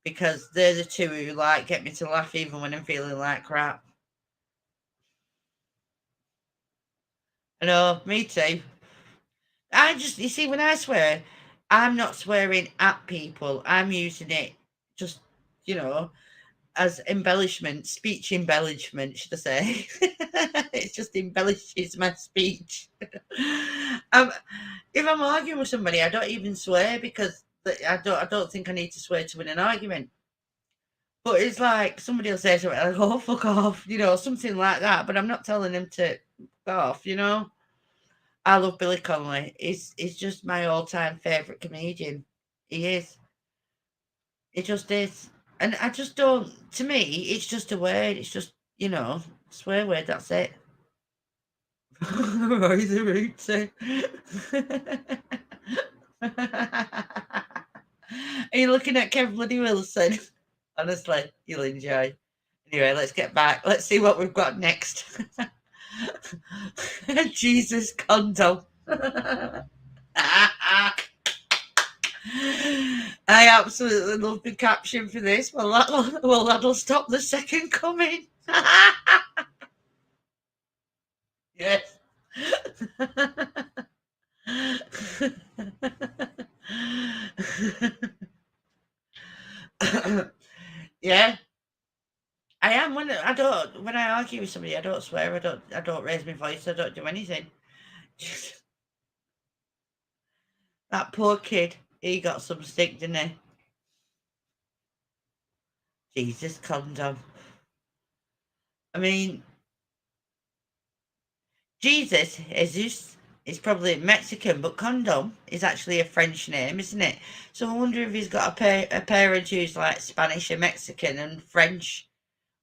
because they're the two who like get me to laugh even when I'm feeling like crap. I know, me too. You see, when I swear, I'm not swearing at people. I'm using it just, you know, as embellishment, speech embellishment, should I say? It just embellishes my speech. um, if I'm arguing with somebody, I don't even swear because I don't think I need to swear to win an argument. But it's like somebody will say something like, "Oh, fuck off," something like that. But I'm not telling them to fuck off. I love Billy Connolly. He's just my all-time favourite comedian. He is. He just is. And I just don't to me, it's just a word. It's just, swear word, that's it. Right, the rootsy. Are you looking at Kevin Bloody Wilson? Honestly, you'll enjoy. Anyway, let's get back. Let's see what we've got next. Jesus condo. I absolutely love the caption for this. That'll stop the second coming. Yes. Yeah, I am. When I argue with somebody, I don't swear. I don't raise my voice. I don't do anything. That poor kid. He got some stick, didn't he? Jesus, condom. I mean, Jesus is probably Mexican, but condom is actually a French name, isn't it? So I wonder if he's got a parent who's like Spanish and Mexican and French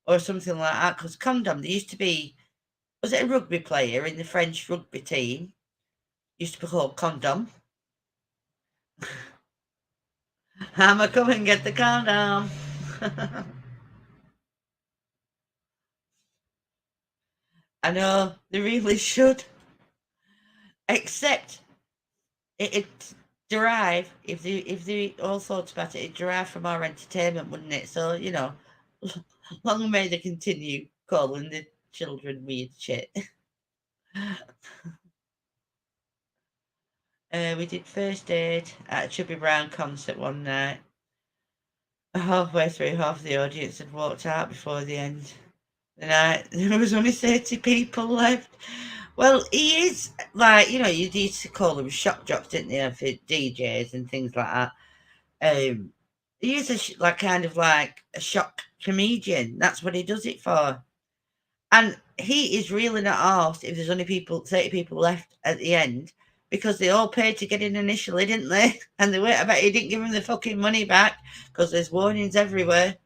or something like that. Because condom, there used to be, was it a rugby player in the French rugby team? Used to be called condom. I'ma come and get the condom. I know they really should, except it derive if they all thought about it, it derive from our entertainment, wouldn't it? So long may they continue calling the children weird shit. We did first aid at a Chubby Brown concert one night. Halfway through, half of the audience had walked out before the end. The night there was only 30 people left. Well, he is like you used to call them shock jocks, didn't they, for DJs and things like that. He is like kind of like a shock comedian. That's what he does it for. And he is really not asked if there's only 30 people left at the end because they all paid to get in initially, didn't they? And they were I bet he didn't give them the fucking money back because there's warnings everywhere.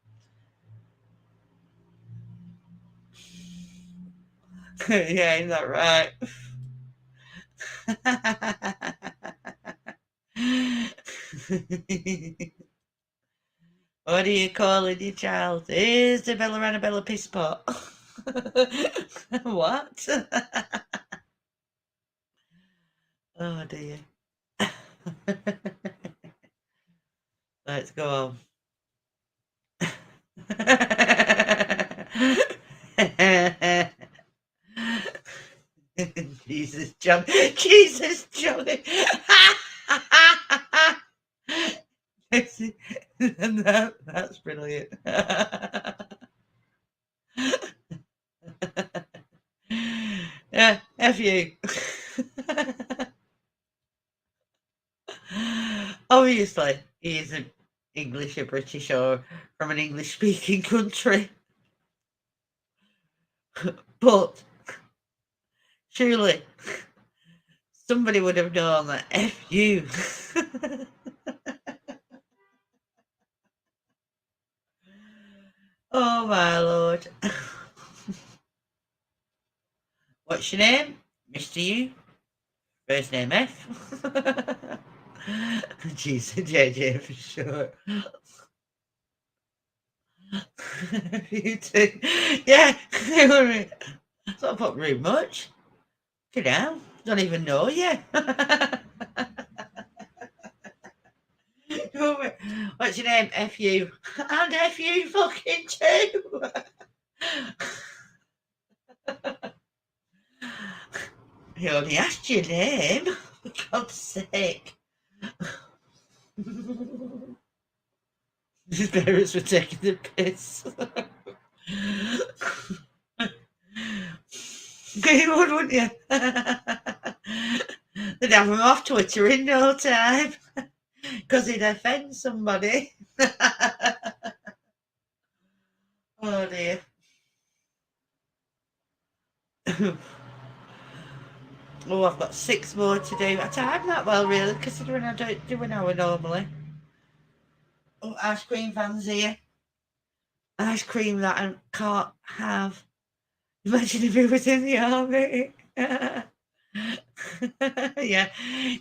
Yeah, isn't that right? What are you calling your child? Isabella Annabella Pisspot. What? Oh dear. Let's go on. Jesus, John. Jesus, Johnny. That's brilliant. Yeah, F you. Obviously, he isn't English or British or from an English speaking country. But surely somebody would have known that F you. Oh my lord. What's your name? Mr. You? First name F? Jeez, JJ for sure. You too. Yeah, it's not put very much. Get out. Don't even know you. What's your name? F you. And F you fucking too. He only asked your name. For God's sake. His parents were taking the piss. You would, wouldn't you? They'd have him off Twitter in no time. Because he'd offend somebody. Oh dear. Oh, I've got 6 more to do. I time that well, really, considering I don't do an hour normally. Oh, ice cream fans here. Ice cream that I can't have. Imagine if it was in the army. Yeah.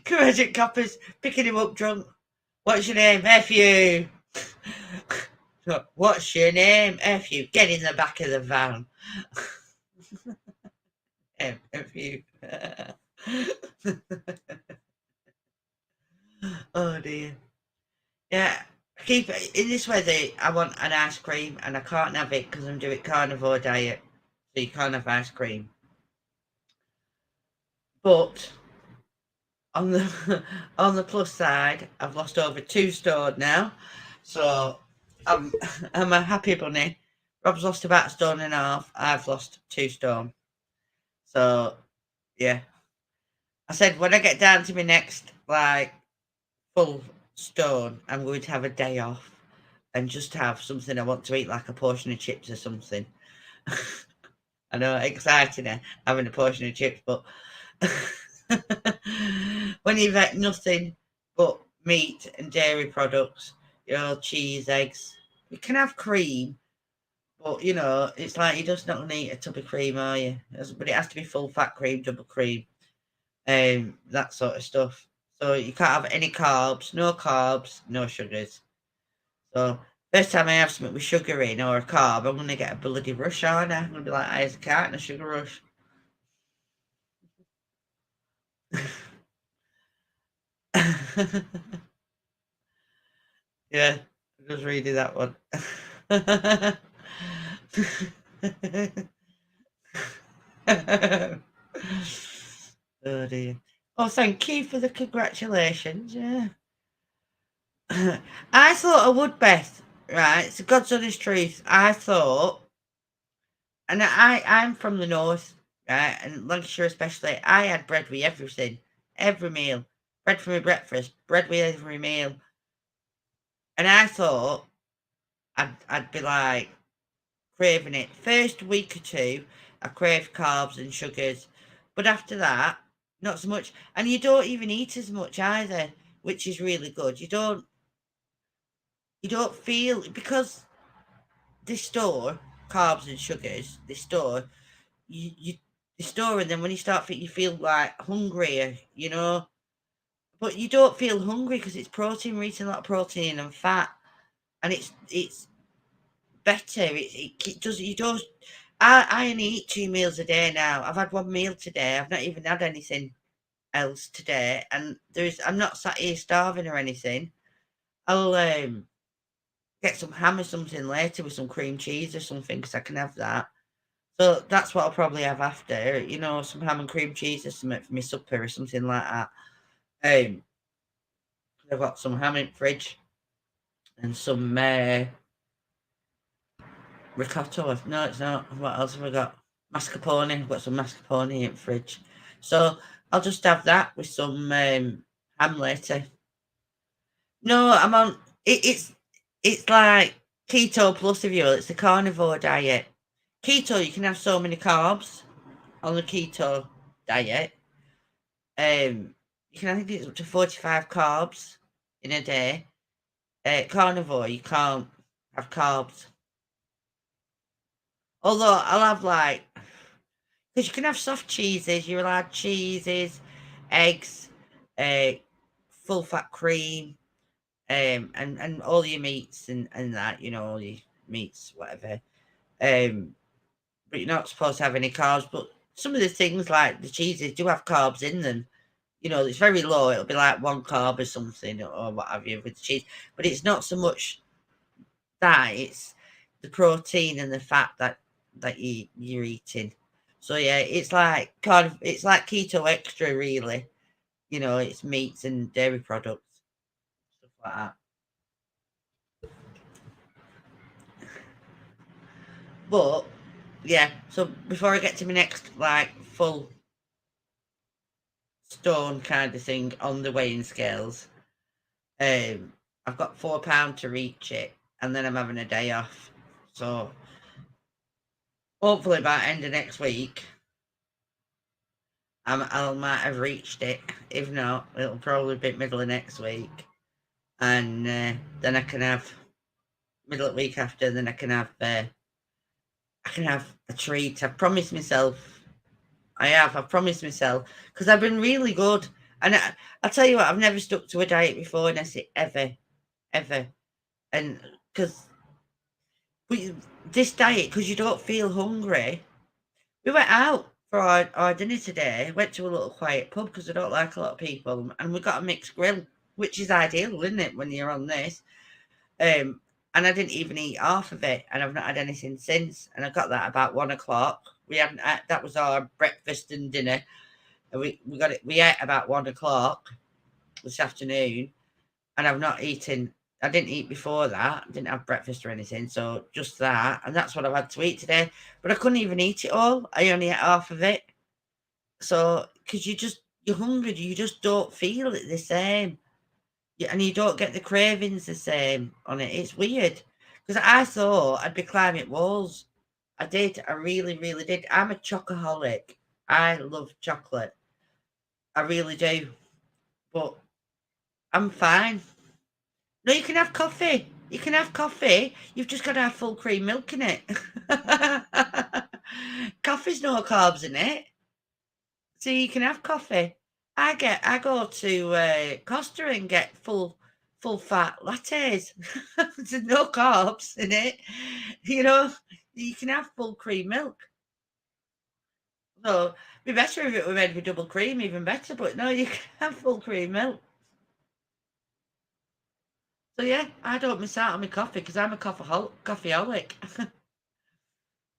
Courageous coppers picking him up drunk. What's your name? F you. What's your name? F you. Get in the back of the van. F you. Oh dear. Yeah. Keep in this weather. I want an ice cream, and I can't have it because I'm doing carnivore diet. So you can't have ice cream. But on the on the plus side, I've lost over 2 stone now, so I'm a happy bunny. Rob's lost about 1.5 stone. I've lost 2 stone. So yeah, I said when I get down to my next full stone, I'm going to have a day off and just have something I want to eat, like a portion of chips or something. I know, exciting having a portion of chips, but when you've had nothing but meat and dairy products, cheese, eggs, you can have cream, but it's like you're just not going to eat a tub of cream, are you? But it has to be full fat cream, double cream, that sort of stuff. So you can't have any carbs, no sugars. So first time I have something with sugar in or a carb, I'm going to get a bloody rush, aren't I? I'm going to be like high as a cat in a sugar rush. Yeah, I was reading that one. Oh dear. Oh, thank you for the congratulations. Yeah. I thought I would, Beth. Right, it's God's honest truth. I thought, and I'm from the north, right, and Lancashire especially. I had bread with everything, every meal. Bread for my breakfast, bread with every meal. And I thought I'd be like craving it. First week or 2, I craved carbs and sugars, but after that, not so much. And you don't even eat as much either, which is really good. You don't feel, because they store carbs and sugars. They store they store, and then when you start you feel like hungrier, but you don't feel hungry because it's protein. We're eating a lot of protein and fat, and it's better. It does. You don't. I only eat 2 meals a day now. I've had 1 meal today. I've not even had anything else today, and I'm not sat here starving or anything. I'll get some ham or something later with some cream cheese or something because I can have that. So that's what I'll probably have after, some ham and cream cheese or something for my supper or something like that. I've got some ham in the fridge and some ricotta. No, it's not. What else have I got? Mascarpone. I've got some mascarpone in the fridge. So I'll just have that with some ham later. No, I'm on. It's like keto plus, if you will. It's a carnivore diet. Keto, you can have so many carbs on the keto diet. You can, I think it's up to 45 carbs in a day. Carnivore, you can't have carbs. Although I'll have because you can have soft cheeses, you're allowed cheeses, eggs, full fat cream, and all your meats and that, all your meats, whatever. But you're not supposed to have any carbs. But some of the things like the cheeses do have carbs in them. It's very low. It'll be like 1 carb or something or what have you with the cheese. But it's not so much that, it's the protein and the fat that you're eating. So yeah, it's like keto extra, really. It's meats and dairy products, stuff like that. But yeah, so before I get to my next full stone kind of thing on the weighing scales, I've got £4 to reach it, and then I'm having a day off. So hopefully by end of next week, I might have reached it. If not, it'll probably be middle of next week, and then I can have middle of the week after. Then I can have a treat. I've promised myself. I've promised myself because I've been really good. And I'll tell you what, I've never stuck to a diet before, Nessie, ever. And because this diet, because you don't feel hungry. We went out for our dinner today. Went to a little quiet pub because I don't like a lot of people, and we got a mixed grill, which is ideal, isn't it, when you're on this? And I didn't even eat half of it, and I've not had anything since. And I got that about 1 o'clock. We hadn't. That was our breakfast and dinner, and we got it. We ate about 1 o'clock this afternoon, and I've not eaten. I didn't eat before that. I didn't have breakfast or anything, so just that, and that's what I've had to eat today. But I couldn't even eat it all. I only ate half of it. So, because you're hungry, you just don't feel it the same. And you don't get the cravings the same on it. It's weird. Because I thought I'd be climbing walls. I did. I really, really did. I'm a chocoholic. I love chocolate. I really do. But I'm fine. No, you can have coffee. You can have coffee. You've just got to have full cream milk in it. Coffee's no carbs in it. So you can have coffee. I go to Costa and get full fat lattes. There's no carbs in it. You can have full cream milk. So it'd be better if it were made with double cream, even better. But no, you can have full cream milk. So yeah, I don't miss out on my coffee because I'm a coffeeaholic.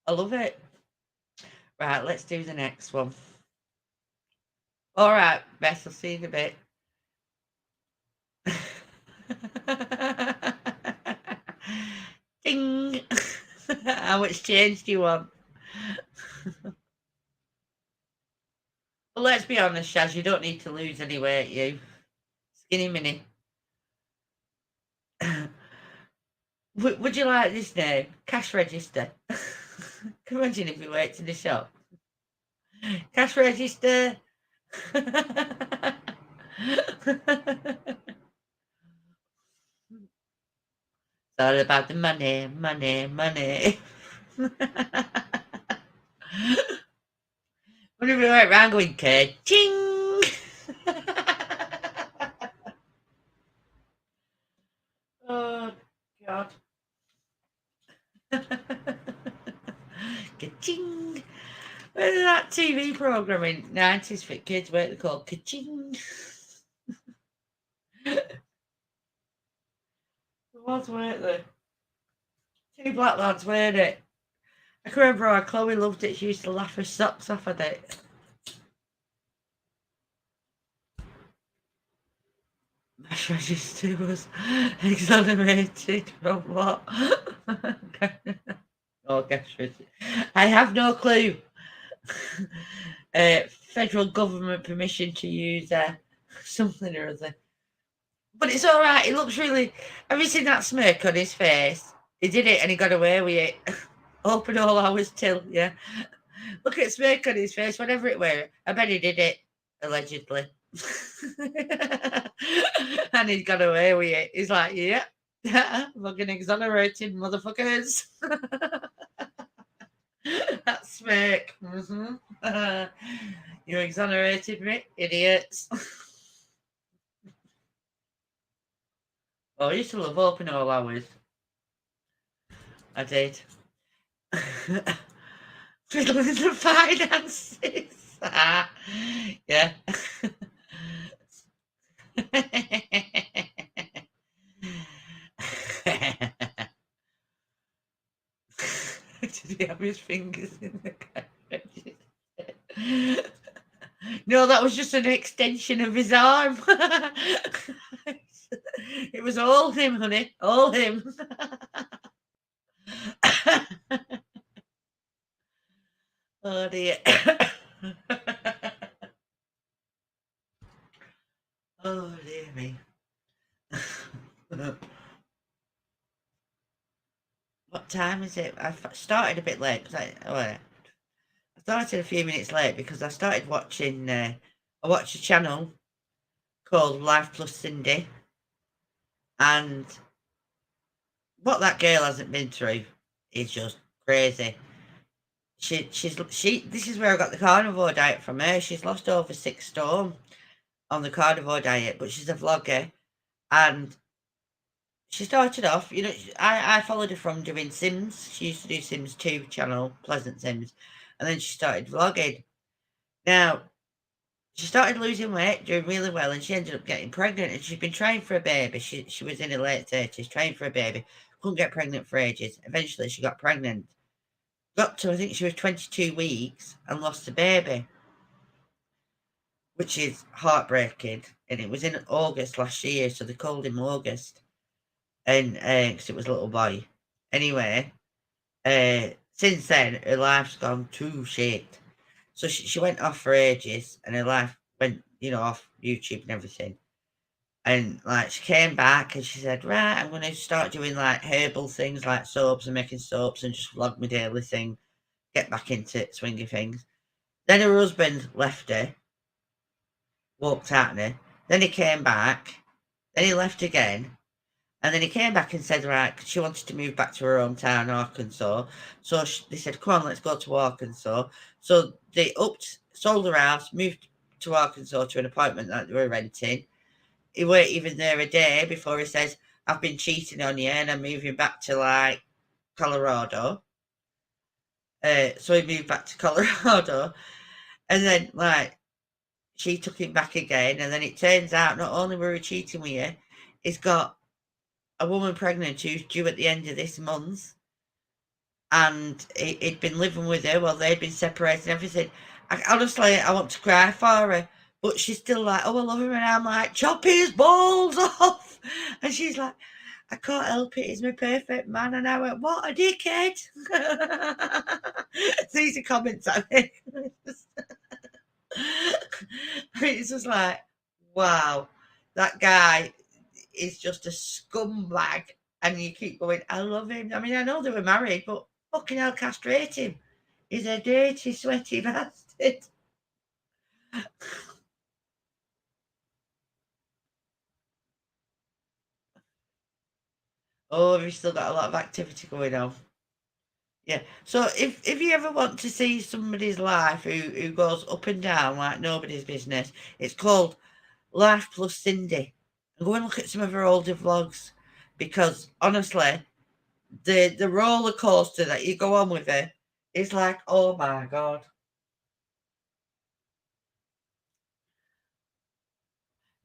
I love it. Right, let's do the next one. All right, Beth, I'll see you in a bit. Ding! How much change do you want? Well, let's be honest, Shaz, you don't need to lose any weight, you. Skinny mini. Would you like this name? Cash register. Can you imagine if you worked in the shop? Cash register. It's all about the money, money, money. What if we went round going, ka-ching? Oh, God. TV program in 90s for kids, what they called Ka-ching. What, weren't they? Two black lads, weren't it? I can remember how Chloe loved it. She used to laugh her socks off at it. Cash register was exonerated from what? Oh, cash register. I have no clue. Federal government permission to use something or other. But it's all right. It looks really. Have you seen that smirk on his face? He did it and he got away with it. Open all hours till, yeah. Look at smirk on his face, whatever it were. I bet he did it, allegedly. And he got away with it. He's like, yeah, fucking exonerated motherfuckers. That smirk. You exonerated me, idiots. Oh, I used to love open all hours. I did. Fiddling the finances. Yeah. Did he have his fingers in the carriage? No, that was just an extension of his arm. It was all him, honey. All him. Oh dear. Oh dear me. What time is it? I started a bit late because I started a few minutes late because I started watching. I watched a channel called Life Plus Cindy, and what that girl hasn't been through is just crazy. She. This is where I got the carnivore diet from her. She's lost over 6 stone on the carnivore diet, but she's a vlogger, and she started off. You know, I followed her from doing Sims. She used to do Sims 2 channel, Pleasant Sims, and then she started vlogging. Now, she started losing weight, doing really well, and she ended up getting pregnant. And she's been trying for a baby. She was in her late 30s, trying for a baby. Couldn't get pregnant for ages. Eventually, she got pregnant. Got to, I think she was 22 weeks and lost a baby, which is heartbreaking. And it was in August last year, so they called him August. And because it was a little boy. Anyway, since then, her life's gone to shit. So she went off for ages, and her life went, off YouTube and everything. And like she came back and she said, right, I'm going to start doing like herbal things like soaps and making soaps and just vlog my daily thing, get back into swinging things. Then her husband left her, walked out on her. Then he came back. Then he left again. And then he came back and said, right, she wanted to move back to her hometown, Arkansas. So they said, come on, let's go to Arkansas. So they sold her house, moved to Arkansas to an apartment that they were renting. He weren't even there a day before he says, I've been cheating on you and I'm moving back to like Colorado. So he moved back to Colorado. And then like she took him back again. And then it turns out not only were he cheating with you, he's got a woman pregnant who's due at the end of this month, and he'd been living with her while they'd been separated and everything. Honestly, I want to cry for her, but she's still like, oh, I love him, and I'm like, chop his balls off, and she's like, I can't help it, he's my perfect man, and I went, what a dickhead. These are comments I make. It's just like, wow, that guy is just a scumbag, and you keep going, I love him. I mean, I know they were married, but fucking hell, castrate him. He's a dirty, sweaty bastard. Oh, we've still got a lot of activity going on. Yeah. So if you ever want to see somebody's life who goes up and down like nobody's business, it's called Life Plus Cindy. And go and look at some of her older vlogs, because honestly, the roller coaster that you go on with her is like, oh my god.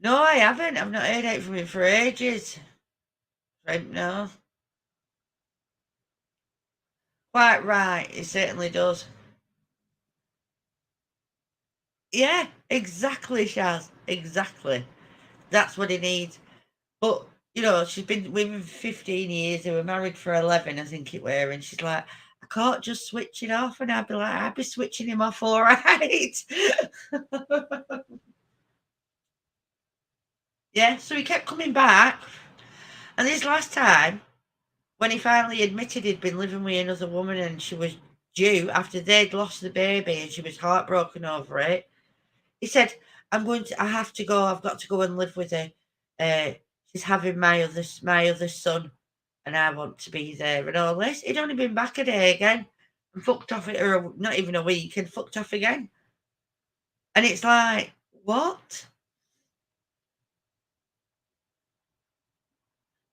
No, I haven't. I've not heard it from him for ages. Right, no. Quite right. It certainly does. Yeah, exactly, Shaz. Exactly. That's what he needs. But, you know, she's been with him for 15 years. They were married for 11, I think it were. And she's like, I can't just switch it off. And I'd be like, I'd be switching him off all right. Yeah, so he kept coming back. And this last time, when he finally admitted he'd been living with another woman and she was due after they'd lost the baby and she was heartbroken over it, he said, I have to go, I've got to go and live with her. She's having my other son and I want to be there and all this. He'd only been back a day again and fucked off it, or not even a week, and fucked off again. And it's like, what?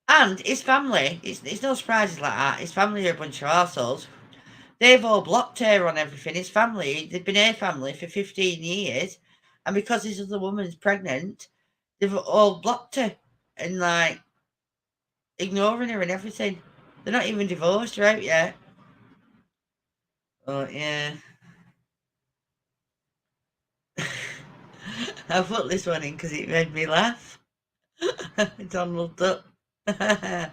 And his family, it's no surprises like that. His family are a bunch of arseholes. They've all blocked her on everything. His family, they've been her family for 15 years. And because this other woman's pregnant, they've all blocked her and like ignoring her and everything. They're not even divorced right yet. Oh, yeah. I put this one in because it made me laugh. Donald Duck. Not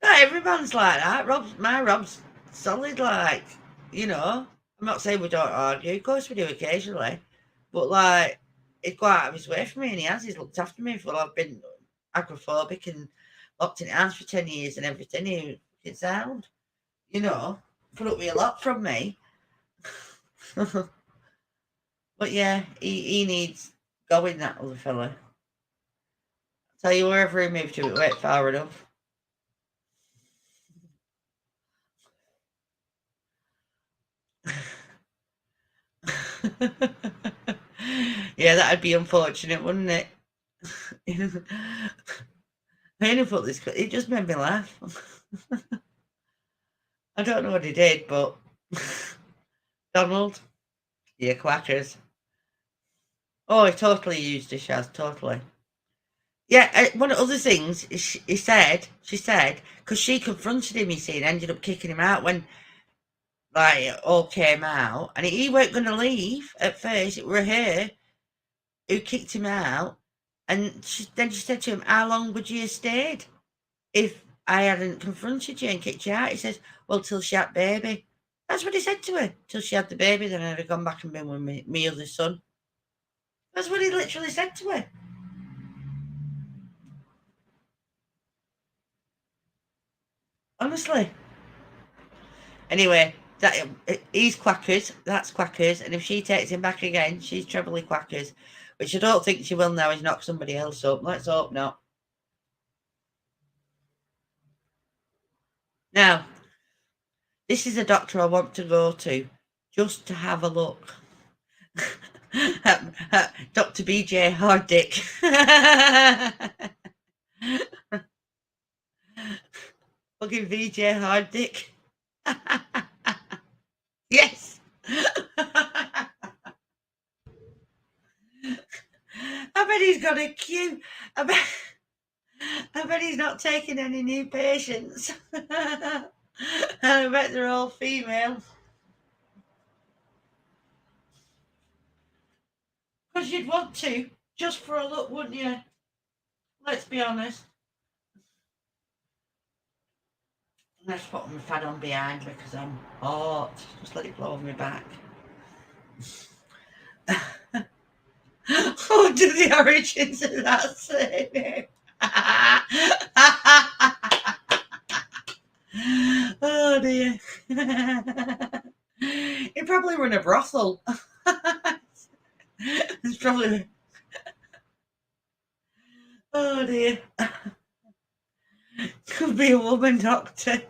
everyone's like that. My Rob's solid, like, you know. I'm not saying we don't argue, of course we do occasionally. But like he's quite out of his way for me and he's looked after me while I've been agoraphobic and locked in house for 10 years and everything. It's sound. You know. Put up with a lot from me. But yeah, he needs going, that other fella. Tell you, wherever he moved to, it went far enough. Yeah, that'd be unfortunate, wouldn't it? I only put this, it just made me laugh. I don't know what he did, but Donald, you quackers. Oh, he totally used her, Shaz, totally. Yeah, one of the other things she said, because she confronted him, you see, and ended up kicking him out when like it all came out, and he weren't going to leave at first. It were her who kicked him out, and then she said to him, "How long would you have stayed if I hadn't confronted you and kicked you out?" He says, "Well, till she had baby." That's what he said to her. Till she had the baby, then I'd have gone back and been with me other son. That's what he literally said to her. Honestly. Anyway, he's quackers. That's quackers. And if she takes him back again, she's trebly quackers. Which I don't think she will now. He's knocked somebody else up. Let's hope not. Now, this is a doctor I want to go to just to have a look. Dr. BJ Harddick. Fucking VJ Harddick. Yes. I bet he's got a queue. I bet he's not taking any new patients. And I bet they're all female. Because you'd want to, just for a look, wouldn't you? Let's be honest. Let's put my fan on behind me because I'm hot. Just let it blow on my back. What do the origins of that surname? Oh dear. He probably run a brothel. It's probably. Oh dear. Could be a woman doctor.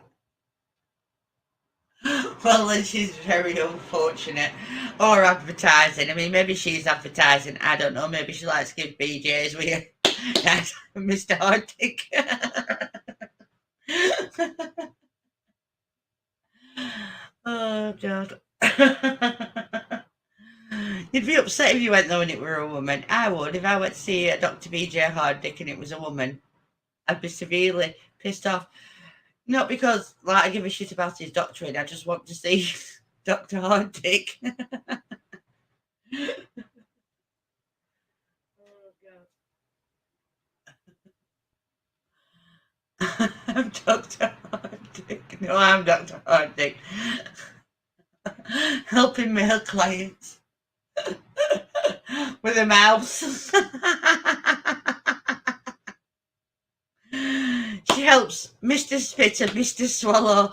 Well, then she's very unfortunate. Or advertising. I mean, maybe she's advertising. I don't know. Maybe she likes to give BJs with Mr. Harddick. Oh, God. You'd be upset if you went though and it were a woman. I would. If I went to see a Dr. BJ Harddick and it was a woman, I'd be severely pissed off. Not because like I give a shit about his doctorate. I just want to see Dr. Harddick. I'm Dr. Harddick. No, I'm Dr. Harddick. Helping male clients with a mouse. She helps Mr. Spit and Mr. Swallow.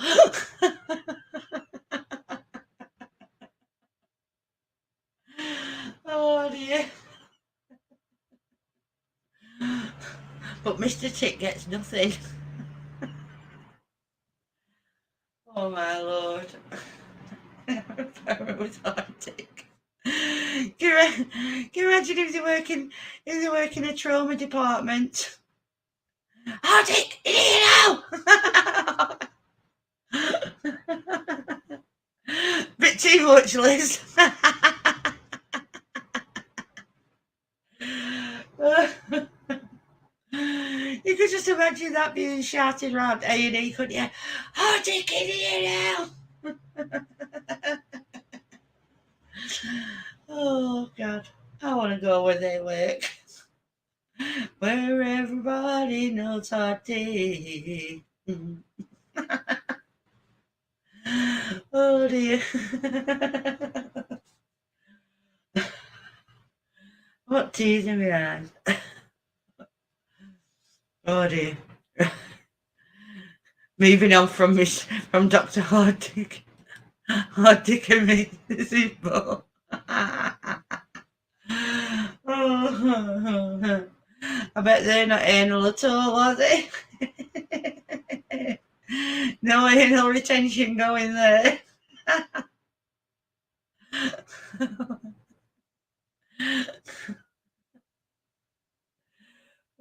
Oh dear. But Mr. Tick gets nothing. Oh my lord. Parodontic. Can you imagine if they work in a trauma department? Harddick, in here now! Bit too much, Liz. You could just imagine that being shouted around A&E, couldn't you? Harddick, in here now! Oh, God. I want to go where they work. Where everybody knows Harddick. Oh, dear. What tears in my eyes. Oh, dear. Moving on from Dr. Harddick. Harddick and me. This is more. Oh, I bet they're not anal at all, are they? No anal retention going there.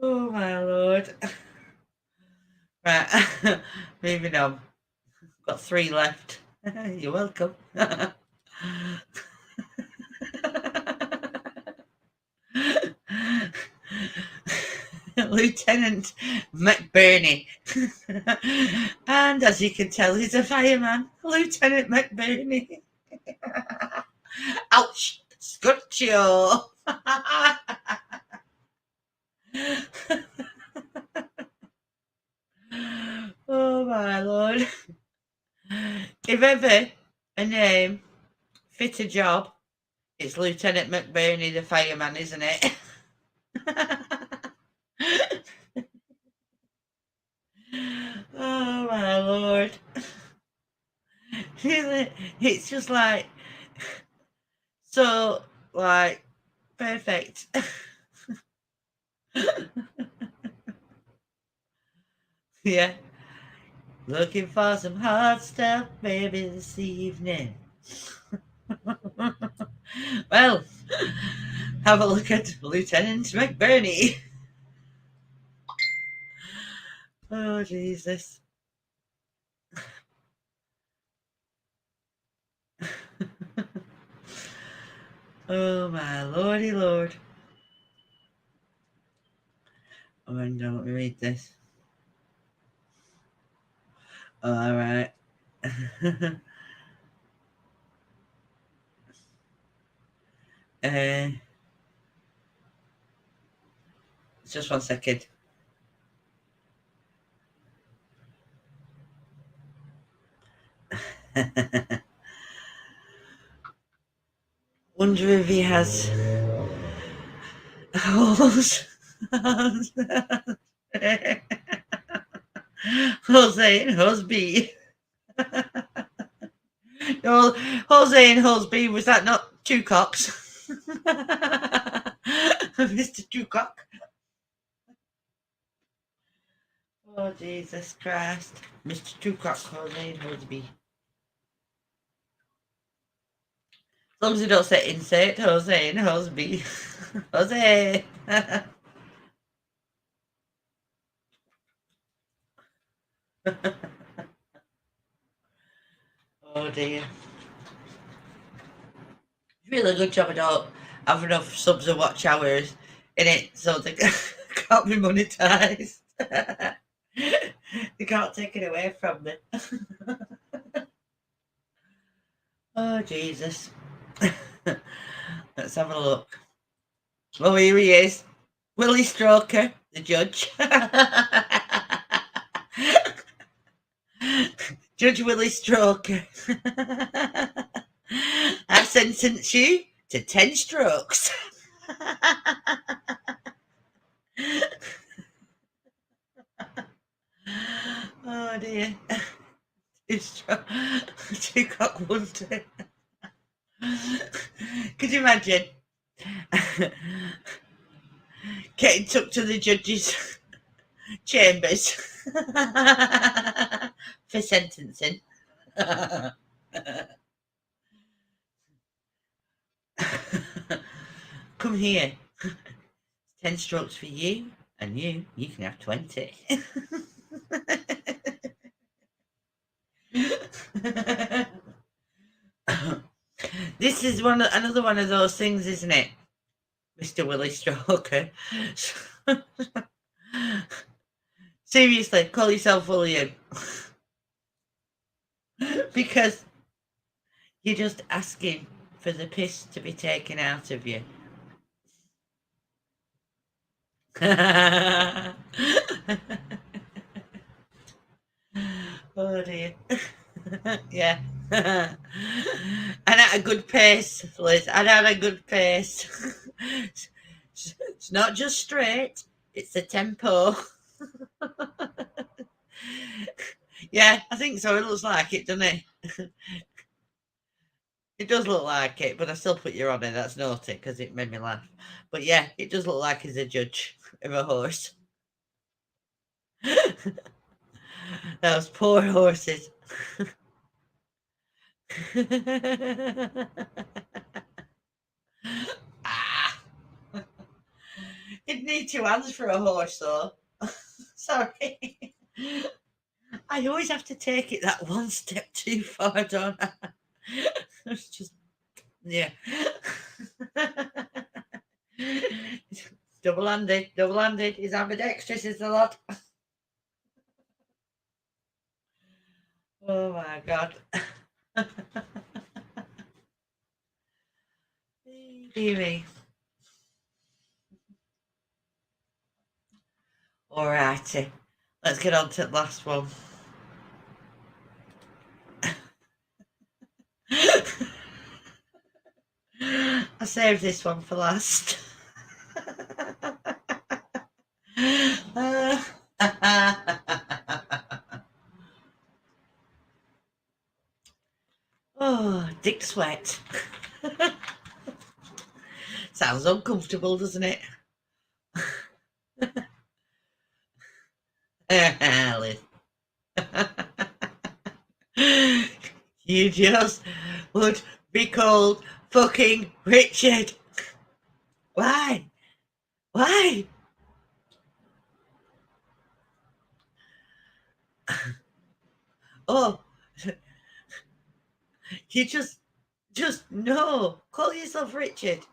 Oh my lord. Right, moving on. Got 3 left. You're welcome. Lieutenant McBurney. And as you can tell, he's a fireman. Lieutenant McBurney. Ouch! Scotcho! Oh my lord. If ever a name fit a job, it's Lieutenant McBurney the fireman, isn't it? Oh my lord. It's just like so like perfect. Yeah. Looking for some hot stuff, baby, this evening. Well, have a look at Lieutenant McBurney. Oh, Jesus. Oh, my lordy lord. Oh, hang on, let me read this. All right. Just 1 second. Wonder if he has holes. Jose and Hosby. No, Jose and Hosby, was that not Two Cocks? Mr. Two Cock. Oh, Jesus Christ. Mr. Two Cock, Jose and Hosby. As long as you don't say insert Jose and Hosby. Jose. Oh dear. Really good job I don't have enough subs and watch hours in it so they can't be monetized. They can't take it away from me. Oh Jesus. Let's have a look. Oh, here he is. Willie Stroker, the judge. Judge Willie Stroker. I sentence you to 10 strokes. Oh dear. Two cock one day. Could you imagine getting took to the judge's chambers for sentencing? Come here. 10 strokes for you, and you can have 20. This is another one of those things, isn't it, Mr. Willie Stroker? Seriously, call yourself William. Because you're just asking for the piss to be taken out of you. Oh dear. Yeah. And at a good pace, Liz. And at a good pace. It's not just straight, it's a tempo. Yeah, I think so. It looks like it, doesn't it? It does look like it, but I still put you on it. That's naughty because it made me laugh. But yeah, it does look like he's a judge of a horse. Those poor horses. Ah. You'd need 2 hands for a horse, though. Sorry. I always have to take it that one step too far, don't I? It's just, yeah. Double-handed. He's ambidextrous, is the lot. Oh my God. Dearie. Alrighty. Let's get on to the last one. I saved this one for last. Oh, Dick Sweat. Sounds uncomfortable, doesn't it? Alice. You just would be called fucking Richard. Why? Oh, you just no. Call yourself Richard.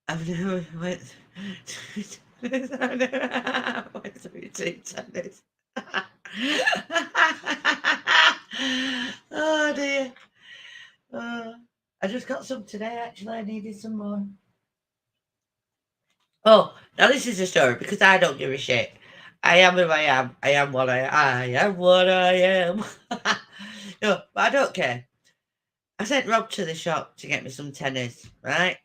I've never went to tennis. I've never went to tennis. Oh dear. I just got some today, actually. I needed some more. Oh, now this is a story because I don't give a shit. I am who I am. I am what I am what I am. No, but I don't care. I sent Rob to the shop to get me some tennis, right?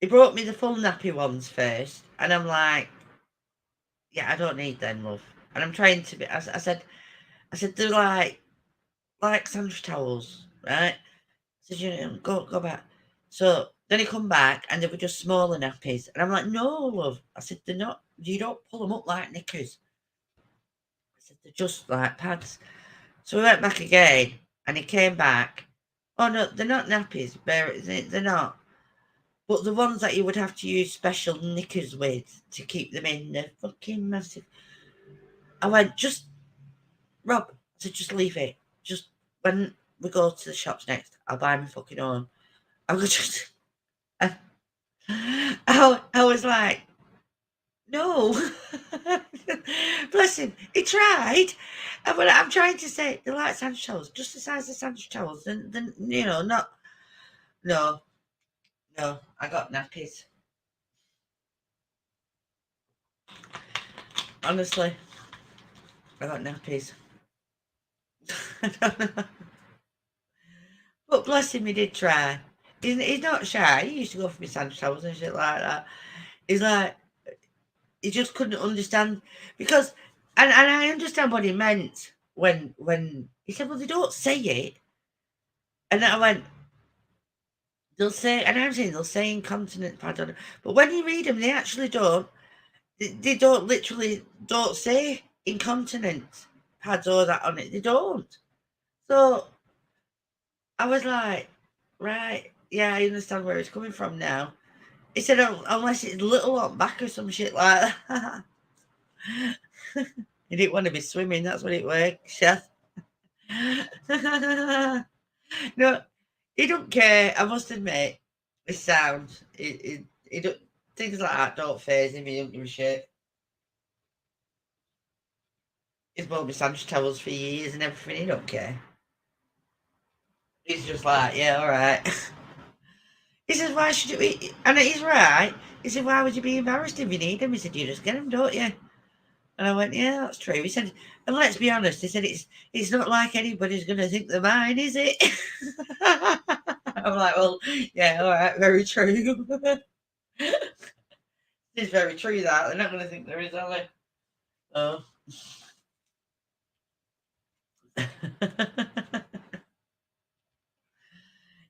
He brought me the full nappy ones first, and I'm like, yeah, I don't need them, love. And I'm trying to be. I said they're like sandwich towels, right? I said, you know, go back. So then he come back, and they were just smaller nappies, and I'm like, no, love. I said they're not. You don't pull them up like knickers. I said they're just like pads. So we went back again, and he came back. Oh no, they're not nappies. They're not. But the ones that you would have to use special knickers with to keep them in, the fucking massive. I went, just, Rob, so just leave it. Just, when we go to the shops next, I'll buy my fucking own. I was just, I was like, no. Bless him. He tried. And when I'm trying to say, they're like sandwich towels, just the size of sandwich towels. Then you know, not, no, I got nappies. Honestly, I got nappies. I don't know. But bless him, he did try. He's not shy. He used to go for me sandwich towels and shit like that. He's like, he just couldn't understand because, and I understand what he meant when he said, well, they don't say it. And I went, they'll say, and I'm saying they'll say incontinent pad, but when you read them, they actually don't. They don't literally don't say incontinent pads or that on it. They don't. So I was like, right, yeah, I understand where it's coming from now. He said, unless it's little on back or some shit like that. He didn't want to be swimming, that's what it was, chef. No, he don't care, I must admit. His sound, he don't, things like that don't faze him, he don't give a shit. He's bought me sandwich towels for years and everything, he don't care. He's just like, yeah, alright. He says, why should you be, and he's right. He said, why would you be embarrassed if you need them? He said, you just get them, don't you? And I went, yeah, that's true. He said, and let's be honest, he said, it's not like anybody's going to think they're mine, is it? I'm like, well, yeah, all right, very true. It's very true that. They're not going to think there is, are they? Oh.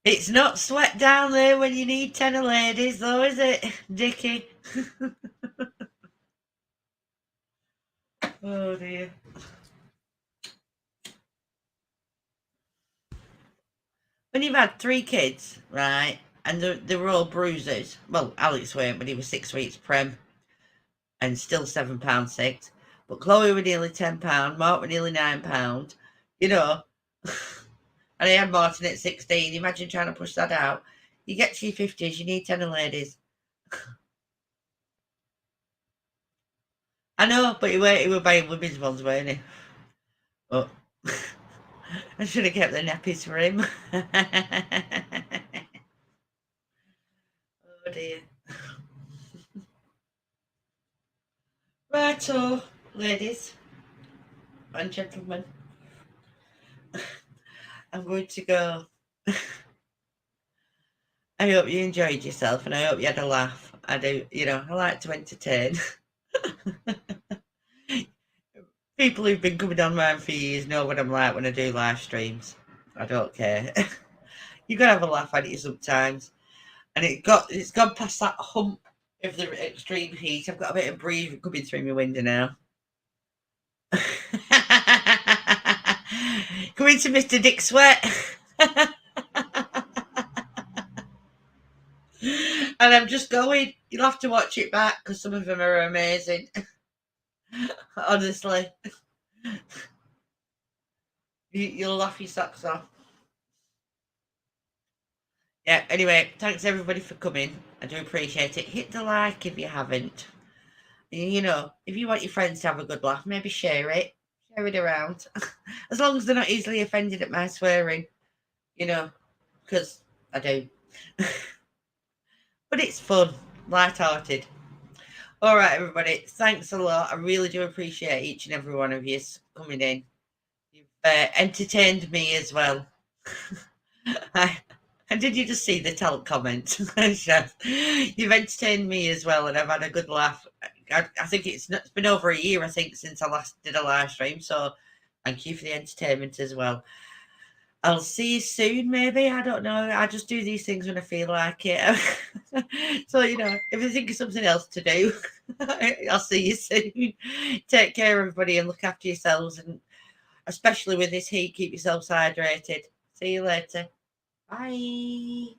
It's not sweat down there when you need 10 of ladies, though, is it, Dickie? Oh, dear. When you've had 3 kids, right, and they were all bruises. Well, Alex weren't, but he was 6 weeks prem and still £7.6. But Chloe were nearly £10, Mark were nearly £9, you know. And I had Martin at 16. Imagine trying to push that out. You get to your 50s, you need 10 ladies. I know, but he were buying women's ones, weren't he? But I should have kept the nappies for him. Oh dear. Righto, ladies and gentlemen. I'm going to go. I hope you enjoyed yourself and I hope you had a laugh. I do, I like to entertain. People who've been coming online for years know what I'm like when I do live streams. I don't care. You gotta have a laugh at it sometimes. And it's gone past that hump of the extreme heat. I've got a bit of breeze coming through my window now. Coming to Mr. Dick Sweat. And I'm just going. You'll have to watch it back because some of them are amazing. Honestly. You'll laugh your socks off. Yeah, anyway, thanks everybody for coming. I do appreciate it. Hit the like if you haven't. If you want your friends to have a good laugh, maybe share it around. As long as they're not easily offended at my swearing, because I do. But it's fun, light-hearted. All right, everybody, thanks a lot. I really do appreciate each and every one of you coming in. You've entertained me as well. And did you just see the talent comment? You've entertained me as well, and I've had a good laugh. I think it's been over a year, I think, since I last did a live stream. So thank you for the entertainment as well. I'll see you soon, maybe. I don't know. I just do these things when I feel like it. So, if you think of something else to do, I'll see you soon. Take care, everybody, and look after yourselves. And especially with this heat, keep yourselves hydrated. See you later. Bye.